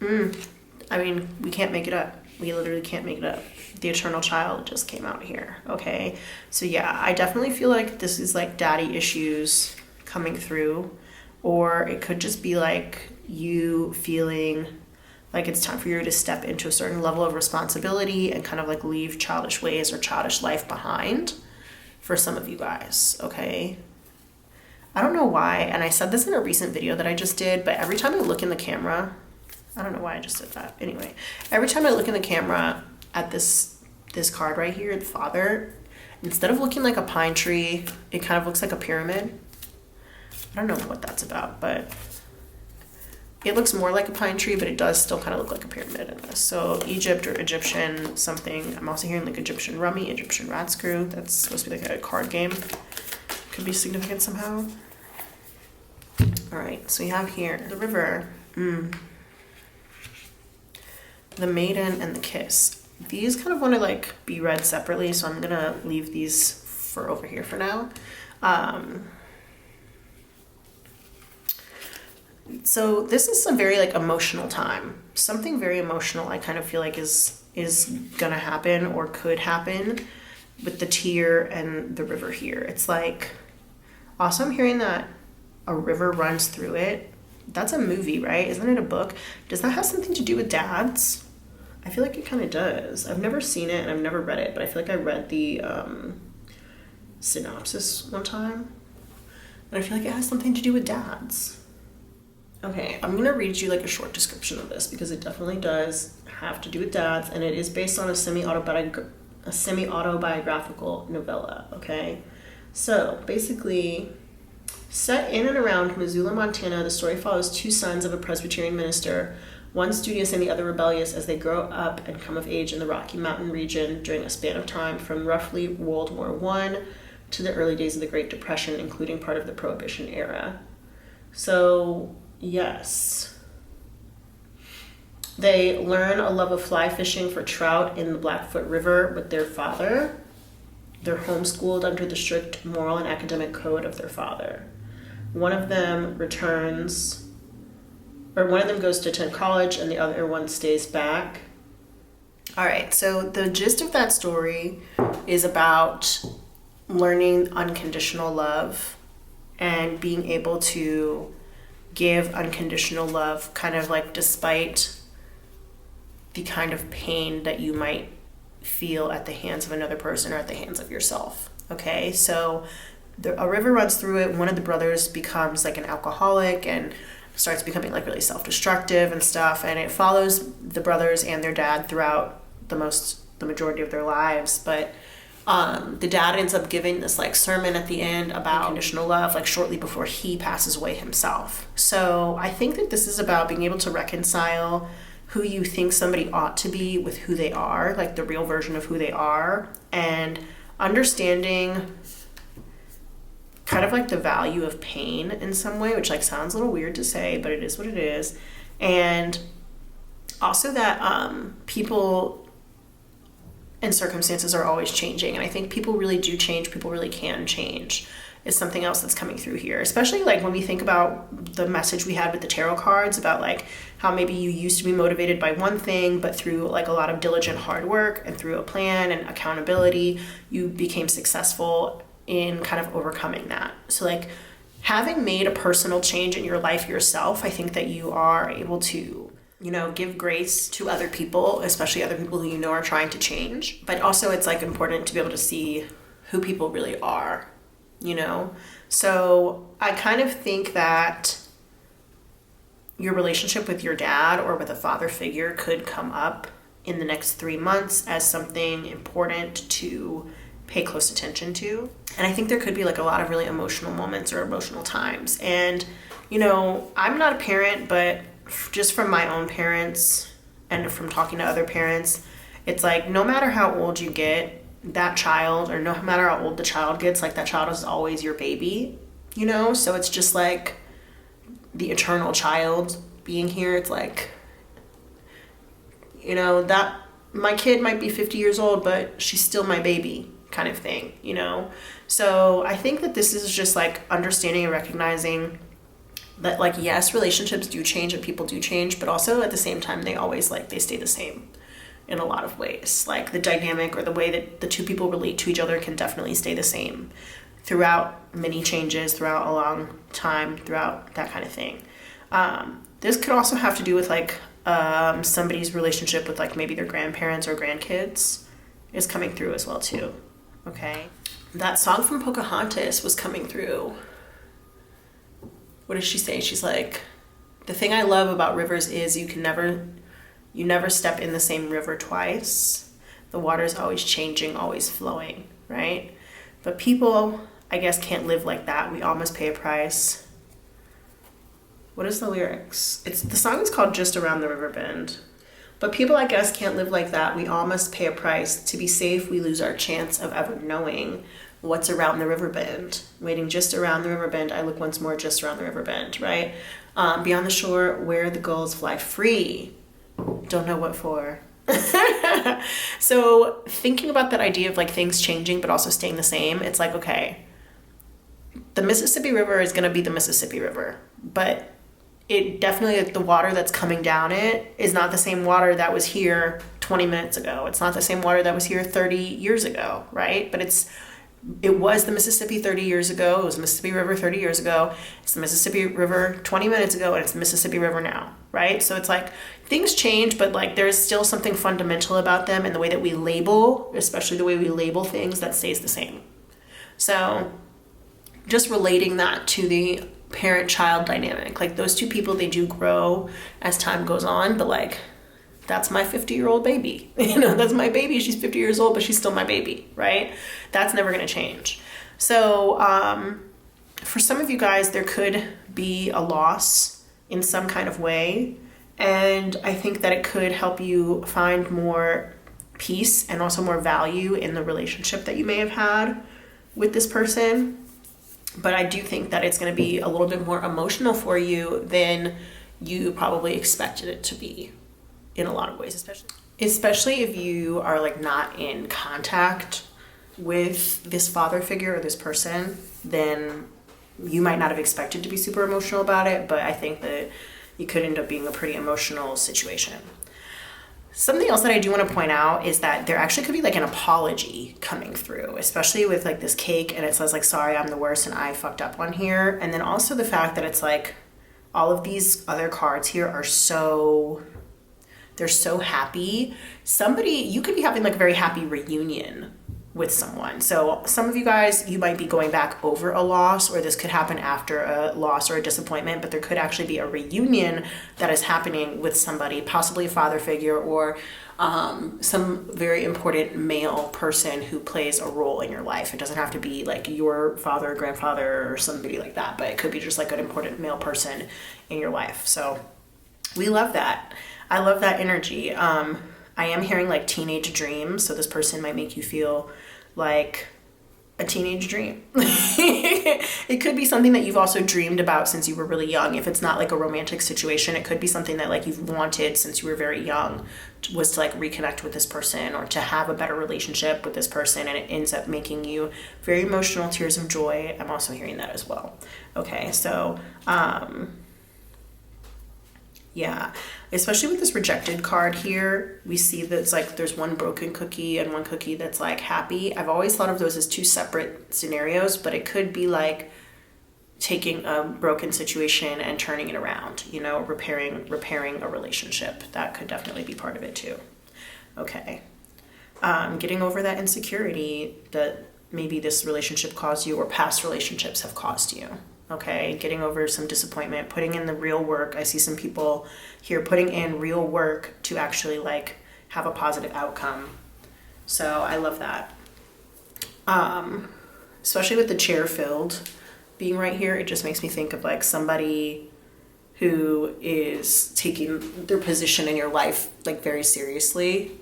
mean, we can't make it up. We literally can't make it up. The eternal child just came out here. Okay, so yeah, I definitely feel like this is like daddy issues coming through, or it could just be like you feeling like it's time for you to step into a certain level of responsibility and kind of like leave childish ways or childish life behind for some of you guys, okay? I don't know why, and I said this in a recent video that I just did, but every time I look in the camera, I don't know why I just did that. Anyway, every time I look in the camera at this card right here, the father, instead of looking like a pine tree, it kind of looks like a pyramid. I don't know what that's about, but it looks more like a pine tree, but it does still kind of look like a pyramid in this. So Egypt or Egyptian something. I'm also hearing like Egyptian rummy, Egyptian rat screw. That's supposed to be like a card game. Could be significant somehow. All right, so we have here the river, the maiden, and the kiss. These kind of want to like be read separately, so I'm gonna leave these for over here for now. So this is a very like emotional time. Something very emotional I kind of feel like is gonna happen or could happen with the tear and the river here. It's like, also I'm hearing that a river runs through it. That's a movie, right? Isn't it a book? Does that have something to do with dads? I feel like it kind of does. I've never seen it and I've never read it, but I feel like I read the synopsis one time. And I feel like it has something to do with dads. Okay, I'm gonna read you like a short description of this because it definitely does have to do with dads, and it is based on a semi-autobiographical novella, okay? So basically, set in and around Missoula, Montana, the story follows 2 sons of a Presbyterian minister, one studious and the other rebellious, as they grow up and come of age in the Rocky Mountain region during a span of time from roughly World War I to the early days of the Great Depression, including part of the Prohibition era. So, yes. They learn a love of fly fishing for trout in the Blackfoot River with their father. They're homeschooled under the strict moral and academic code of their father. One of them goes to attend college and the other one stays back. All right, so the gist of that story is about learning unconditional love and being able to give unconditional love kind of like despite the kind of pain that you might feel at the hands of another person or at the hands of yourself. Okay, so a river runs through it. One of the brothers becomes like an alcoholic and starts becoming like really self-destructive and stuff, and it follows the brothers and their dad throughout the majority of their lives. But the dad ends up giving this like sermon at the end about unconditional love, like shortly before he passes away himself. So I think that this is about being able to reconcile who you think somebody ought to be with who they are, like the real version of who they are, and understanding kind of like the value of pain in some way, which like sounds a little weird to say, but it is what it is. And also that people and circumstances are always changing. And I think people really do change. People really can change is something else that's coming through here. Especially like when we think about the message we had with the tarot cards about like how maybe you used to be motivated by one thing, but through like a lot of diligent hard work and through a plan and accountability, you became successful in kind of overcoming that. So like having made a personal change in your life yourself, I think that you are able to, you know, give grace to other people, especially other people who you know are trying to change. But also it's like important to be able to see who people really are, you know? So I kind of think that your relationship with your dad or with a father figure could come up in the next 3 months as something important to pay close attention to. And I think there could be like a lot of really emotional moments or emotional times. And, you know, I'm not a parent, but just from my own parents and from talking to other parents, it's like no matter how old you get, that child, or no matter how old the child gets, like that child is always your baby, you know? So it's just like the eternal child being here. It's like, you know, that my kid might be 50 years old, but she's still my baby kind of thing, you know? So I think that this is just like understanding and recognizing that like, yes, relationships do change and people do change, but also at the same time, they always like, they stay the same in a lot of ways. Like the dynamic or the way that the two people relate to each other can definitely stay the same throughout many changes, throughout a long time, throughout that kind of thing. This could also have to do with like somebody's relationship with like maybe their grandparents or grandkids is coming through as well too. Okay. That song from Pocahontas was coming through. What does she say? She's like, the thing I love about rivers is you never step in the same river twice. The water is always changing, always flowing, right? But people, I guess, can't live like that. We all must pay a price. What is the lyrics? The song is called Just Around the River Bend. But people, I guess, can't live like that. We all must pay a price. To be safe, we lose our chance of ever knowing what's around the river bend. Waiting just around the river bend, I look once more just around the river bend, right? Beyond the shore where the gulls fly free. Don't know what for. So thinking about that idea of like things changing but also staying the same, it's like, okay, the Mississippi River is going to be the Mississippi River, but it definitely, the water that's coming down it is not the same water that was here 20 minutes ago. It's not the same water that was here 30 years ago, right? But it was the Mississippi 30 years ago. It was the Mississippi River 30 years ago. It's the Mississippi River 20 minutes ago, and it's the Mississippi River now, right? So it's like things change, but like there's still something fundamental about them and the way that we label, especially the way we label things, that stays the same. So just relating that to the parent-child dynamic, like those two people, they do grow as time goes on, but like that's my 50-year-old baby. You know, that's my baby. She's 50 years old, but she's still my baby, right? That's never going to change. So for some of you guys, there could be a loss in some kind of way. And I think that it could help you find more peace and also more value in the relationship that you may have had with this person. But I do think that it's going to be a little bit more emotional for you than you probably expected it to be in a lot of ways, especially if you are like not in contact with this father figure or this person, then you might not have expected to be super emotional about it, but I think that it could end up being a pretty emotional situation. Something else that I do want to point out is that there actually could be like an apology coming through, especially with like this cake and it says like, sorry, I'm the worst and I fucked up on here. And then also the fact that it's like all of these other cards here are they're so happy. You could be having like a very happy reunion with someone. So some of you guys, you might be going back over a loss, or this could happen after a loss or a disappointment, but there could actually be a reunion that is happening with somebody, possibly a father figure or some very important male person who plays a role in your life. It doesn't have to be like your father or grandfather or somebody like that, but it could be just like an important male person in your life. So we love that. I love that energy. I am hearing like teenage dreams, so this person might make you feel like a teenage dream. It could be something that you've also dreamed about since you were really young. If it's not like a romantic situation, it could be something that like you've wanted since you were very young, was to like reconnect with this person or to have a better relationship with this person, and it ends up making you very emotional, tears of joy. I'm also hearing that as well. Okay, so yeah, especially with this rejected card here, we see that it's like there's one broken cookie and one cookie that's like happy. I've always thought of those as two separate scenarios, but it could be like taking a broken situation and turning it around, you know, repairing a relationship. That could definitely be part of it too. Okay. Getting over that insecurity that maybe this relationship caused you or past relationships have caused you. Okay, getting over some disappointment, putting in the real work. I see some people here putting in real work to actually like have a positive outcome. So I love that. Especially with the chair filled being right here, it just makes me think of like somebody who is taking their position in your life like very seriously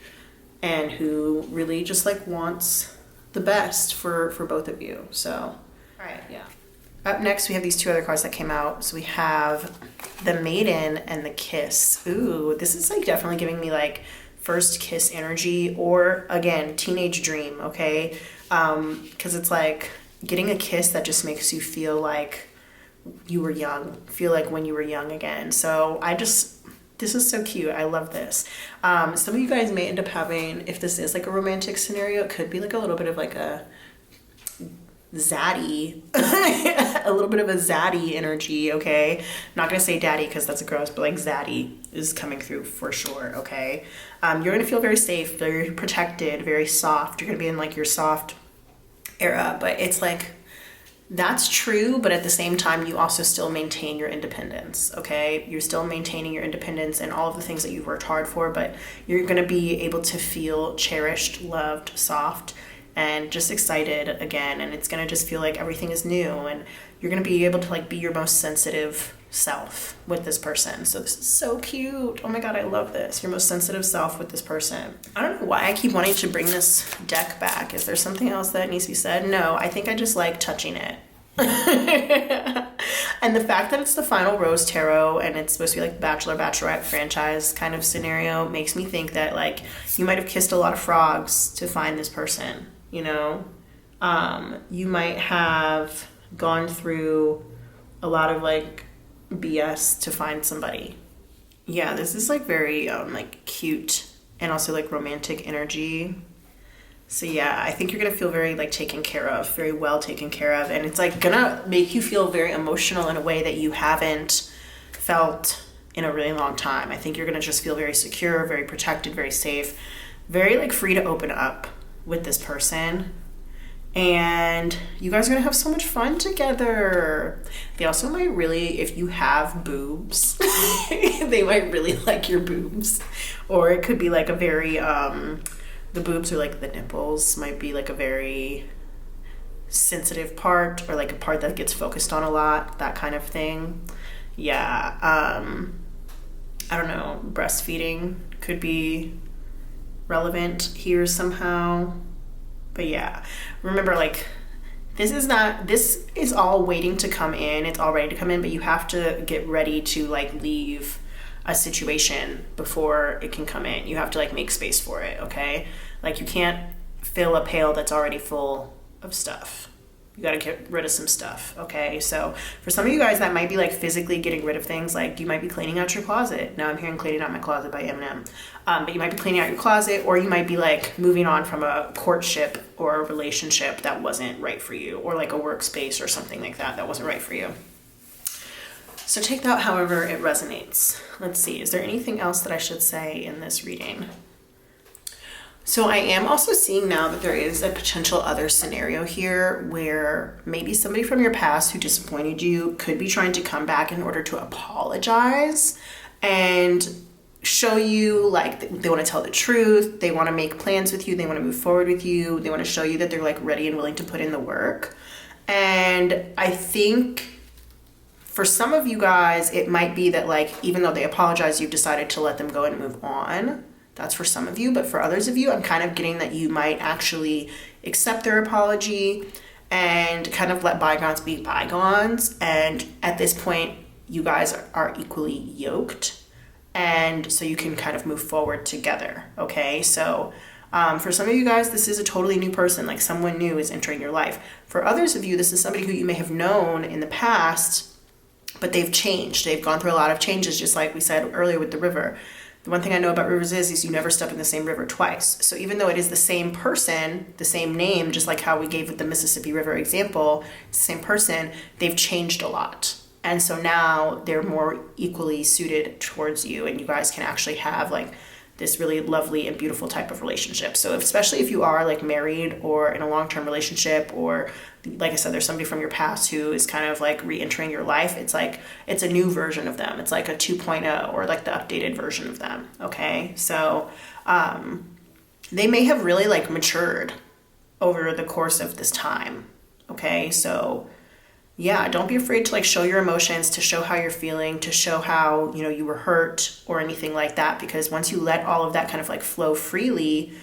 and who really just like wants the best for both of you. So, all right, yeah. Up next, we have these two other cards that came out. So we have the Maiden and the Kiss. Ooh, this is like definitely giving me like first kiss energy, or again, teenage dream, okay? Because it's like getting a kiss that just makes you feel like you were young, feel like when you were young again. So this is so cute. I love this. Some of you guys may end up having, if this is like a romantic scenario, it could be like a little bit of like a zaddy, a little bit of a zaddy energy, okay? I'm not gonna say daddy because that's gross, but like zaddy is coming through for sure, okay? You're gonna feel very safe, very protected, very soft. You're gonna be in like your soft era, but it's like, that's true, but at the same time, you also still maintain your independence, okay? You're still maintaining your independence and all of the things that you've worked hard for, but you're gonna be able to feel cherished, loved, soft, and just excited again, and it's gonna just feel like everything is new, and you're gonna be able to like be your most sensitive self with this person. So this is so cute. Oh my god, I love this. Your most sensitive self with this person. I don't know why I keep wanting to bring this deck back. Is there something else that needs to be said? No, I think I just like touching it. And the fact that it's the final Rose Tarot and it's supposed to be like Bachelor Bachelorette franchise kind of scenario makes me think that like you might have kissed a lot of frogs to find this person, you know? You might have gone through a lot of like BS to find somebody. Yeah, this is like very like cute and also like romantic energy. So yeah, I think you're gonna feel very like taken care of, very well taken care of, and it's like gonna make you feel very emotional in a way that you haven't felt in a really long time. I think you're gonna just feel very secure, very protected, very safe, very like free to open up with this person. And you guys are gonna have so much fun together. They also might really, if you have boobs, they might really like your boobs. Or it could be like a very, the boobs or like the nipples might be like a very sensitive part, or like a part that gets focused on a lot, that kind of thing. Yeah, I don't know, breastfeeding could be relevant here somehow. But yeah, remember like this is all waiting to come in. It's all ready to come in, but you have to get ready to like leave a situation before it can come in. You have to like make space for it, okay? Like you can't fill a pail that's already full of stuff. You got to get rid of some stuff, okay? So for some of you guys, that might be like physically getting rid of things. Like you might be cleaning out your closet. Now I'm hearing Cleaning Out My Closet by Eminem. But you might be cleaning out your closet, or you might be like moving on from a courtship or a relationship that wasn't right for you, or like a workspace or something like that wasn't right for you. So take that however it resonates. Let's see, is there anything else that I should say in this reading? So I am also seeing now that there is a potential other scenario here where maybe somebody from your past who disappointed you could be trying to come back in order to apologize and show you like they want to tell the truth, they want to make plans with you, they want to move forward with you, they want to show you that they're like ready and willing to put in the work. And I think for some of you guys, it might be that like even though they apologize, you've decided to let them go and move on. That's for some of you, but for others of you, I'm kind of getting that you might actually accept their apology and kind of let bygones be bygones. And at this point, you guys are equally yoked. And so you can kind of move forward together, okay? So for some of you guys, this is a totally new person, like someone new is entering your life. For others of you, this is somebody who you may have known in the past, but they've changed. They've gone through a lot of changes, just like we said earlier with the river. The one thing I know about rivers is you never step in the same river twice. So even though it is the same person, the same name, just like how we gave with the Mississippi River example, it's the same person, they've changed a lot. And so now they're more equally suited towards you, and you guys can actually have like this really lovely and beautiful type of relationship. So especially if you are like married or in a long-term relationship, or like I said, there's somebody from your past who is kind of like re-entering your life, it's like it's a new version of them. It's like a 2.0 or like the updated version of them, okay? So they may have really like matured over the course of this time, okay? So yeah, don't be afraid to like show your emotions, to show how you're feeling, to show how, you know, you were hurt or anything like that, because once you let all of that kind of like flow freely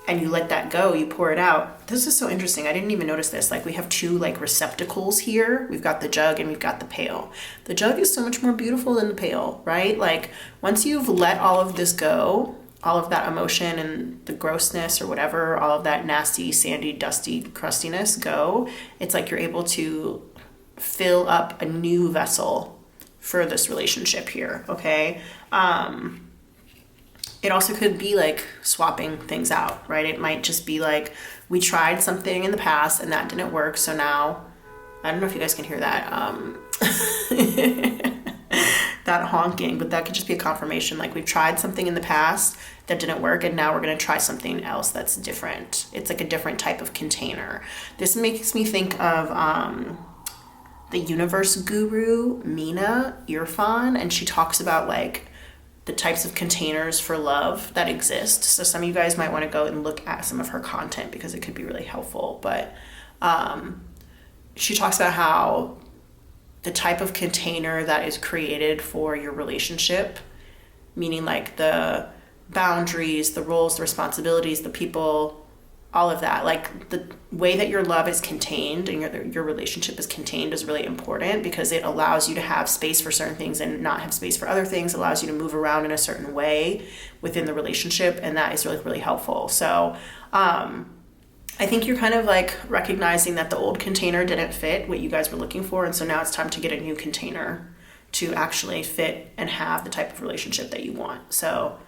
and you let that go, you pour it out. This is so interesting. I didn't even notice this. Like we have two like receptacles here. We've got the jug and we've got the pail. The jug is so much more beautiful than the pail, right? Like once you've let all of this go, all of that emotion and the grossness or whatever, all of that nasty, sandy, dusty crustiness go, it's like you're able to fill up a new vessel for this relationship here, okay? It also could be like swapping things out, right? It might just be like, we tried something in the past and that didn't work, so now, I don't know if you guys can hear that, that honking, but that could just be a confirmation. Like we've tried something in the past that didn't work, and now we're going to try something else that's different. It's like a different type of container. This makes me think of the universe guru, Mina Irfan, and she talks about like the types of containers for love that exist. So some of you guys might want to go and look at some of her content because it could be really helpful. But she talks about how the type of container that is created for your relationship, meaning like the boundaries, the roles, the responsibilities, the people, all of that, like the way that your love is contained and your relationship is contained is really important, because it allows you to have space for certain things and not have space for other things. It allows you to move around in a certain way within the relationship, and that is really, really helpful. So I think you're kind of like recognizing that the old container didn't fit what you guys were looking for, and so now it's time to get a new container to actually fit and have the type of relationship that you want. So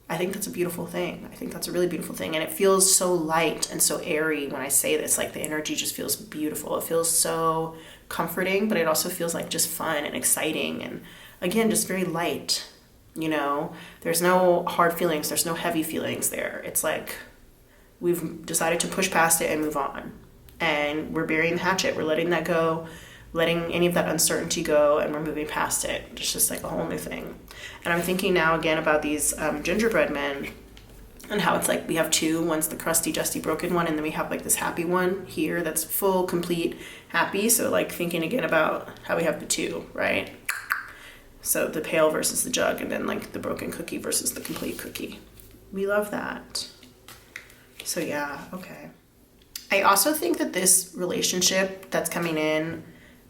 I think that's a beautiful thing. I think that's a really beautiful thing. And it feels so light and so airy when I say this. Like the energy just feels beautiful. It feels so comforting, but it also feels like just fun and exciting. And again, just very light, you know? There's no hard feelings. There's no heavy feelings there. It's like we've decided to push past it and move on. And we're burying the hatchet. We're letting that go, letting any of that uncertainty go, and we're moving past it. It's just like a whole new thing. And I'm thinking now again about these gingerbread men and how it's like we have two. One's the crusty, dusty, broken one, and then we have like this happy one here that's full, complete, happy. So like thinking again about how we have the two, right? So the pail versus the jug, and then like the broken cookie versus the complete cookie. We love that. So yeah, okay. I also think that this relationship that's coming in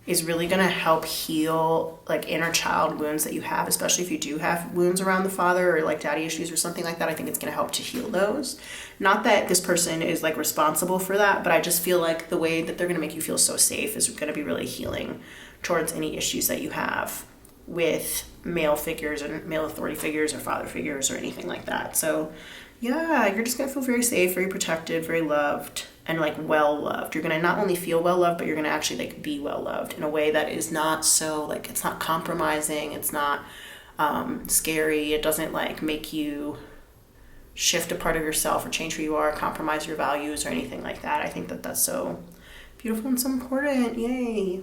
is really going to help heal like inner child wounds that you have, especially if you do have wounds around the father or like daddy issues or something like that. I think it's going to help to heal those. Not that this person is like responsible for that, but I just feel like the way that they're going to make you feel so safe is going to be really healing towards any issues that you have with male figures or male authority figures or father figures or anything like that. So yeah, you're just going to feel very safe, very protected, very loved, and like well loved. You're going to not only feel well loved, but you're going to actually like be well loved in a way that is not so like, it's not compromising. It's not scary. It doesn't like make you shift a part of yourself or change who you are, compromise your values or anything like that. I think that that's so beautiful and so important. Yay.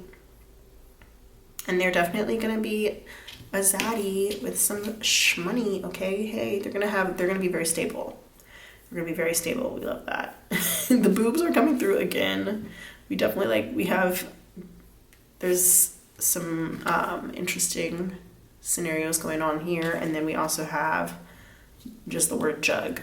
And they're definitely going to be a zaddy with some shmoney, okay? Hey, they're gonna be very stable. They're gonna be very stable. We love that. The boobs are coming through again. We definitely there's some interesting scenarios going on here, and then we also have just the word jug.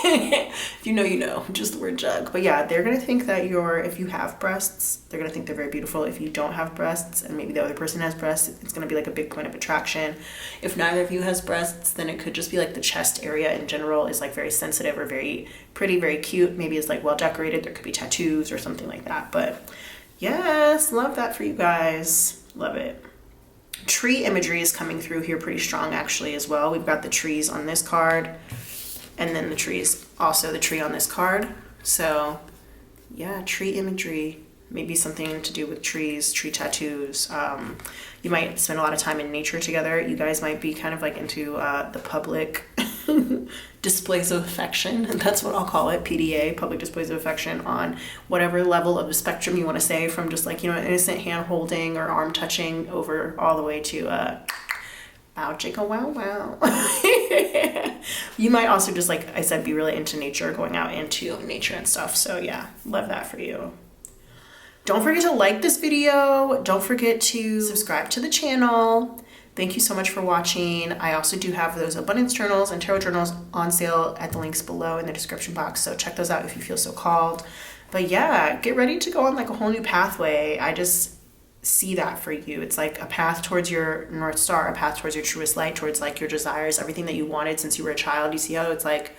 If you know, you know, just the word jug. But yeah, they're going to think that if you have breasts, they're going to think they're very beautiful. If you don't have breasts and maybe the other person has breasts, it's going to be like a big point of attraction. If neither of you has breasts, then it could just be like the chest area in general is like very sensitive or very pretty, very cute. Maybe it's like well decorated. There could be tattoos or something like that. But yes, love that for you guys. Love it. Tree imagery is coming through here pretty strong actually as well. We've got the trees on this card, and then the trees, also the tree on this card. So yeah, tree imagery, maybe something to do with trees, tree tattoos. You might spend a lot of time in nature together. You guys might be kind of like into the public displays of affection. That's what I'll call it, PDA, public displays of affection, on whatever level of the spectrum you want to say, from just like, you know, innocent hand holding or arm touching over all the way to wow, chicka, wow, wow. You might also just, like I said, be really into nature, going out into nature and stuff. So yeah, love that for you. Don't forget to like this video. Don't forget to subscribe to the channel. Thank you so much for watching. I also do have those abundance journals and tarot journals on sale at the links below in the description box. So check those out if you feel so called. But yeah, get ready to go on like a whole new pathway. I just see that for you. It's like a path towards your North Star, a path towards your truest light, towards like your desires, everything that you wanted since you were a child. You see how it's like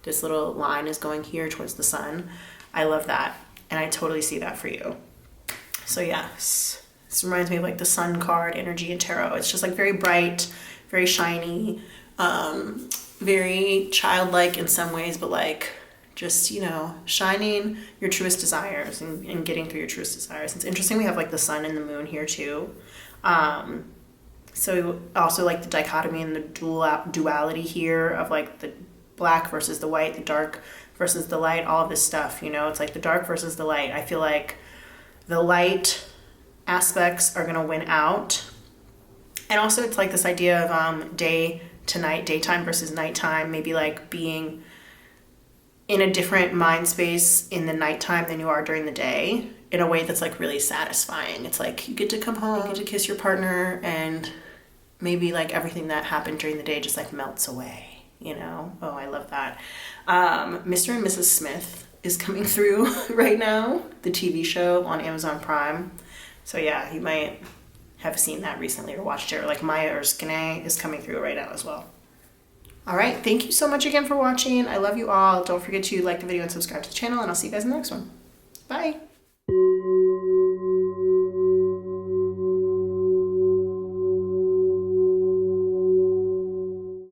this little line is going here towards the sun. I love that. And I totally see that for you. So yes, this reminds me of like the sun card energy in tarot. It's just like very bright, very shiny, very childlike in some ways, but like just, you know, shining your truest desires and getting through your truest desires. It's interesting we have like the sun and the moon here too. So also like the dichotomy and the duality here of like the black versus the white, the dark versus the light, all of this stuff, you know, it's like the dark versus the light. I feel like the light aspects are going to win out. And also it's like this idea of day to night, daytime versus nighttime, maybe like being in a different mind space in the nighttime than you are during the day, in a way that's like really satisfying. It's like you get to come home, you get to kiss your partner, and maybe like everything that happened during the day just like melts away, you know? Oh, I love that. Mr. and Mrs. Smith is coming through right now, the TV show on Amazon Prime. So yeah, you might have seen that recently or watched it, or like Maya Erskine is coming through right now as well. All right, thank you so much again for watching. I love you all. Don't forget to like the video and subscribe to the channel, and I'll see you guys in the next one. Bye.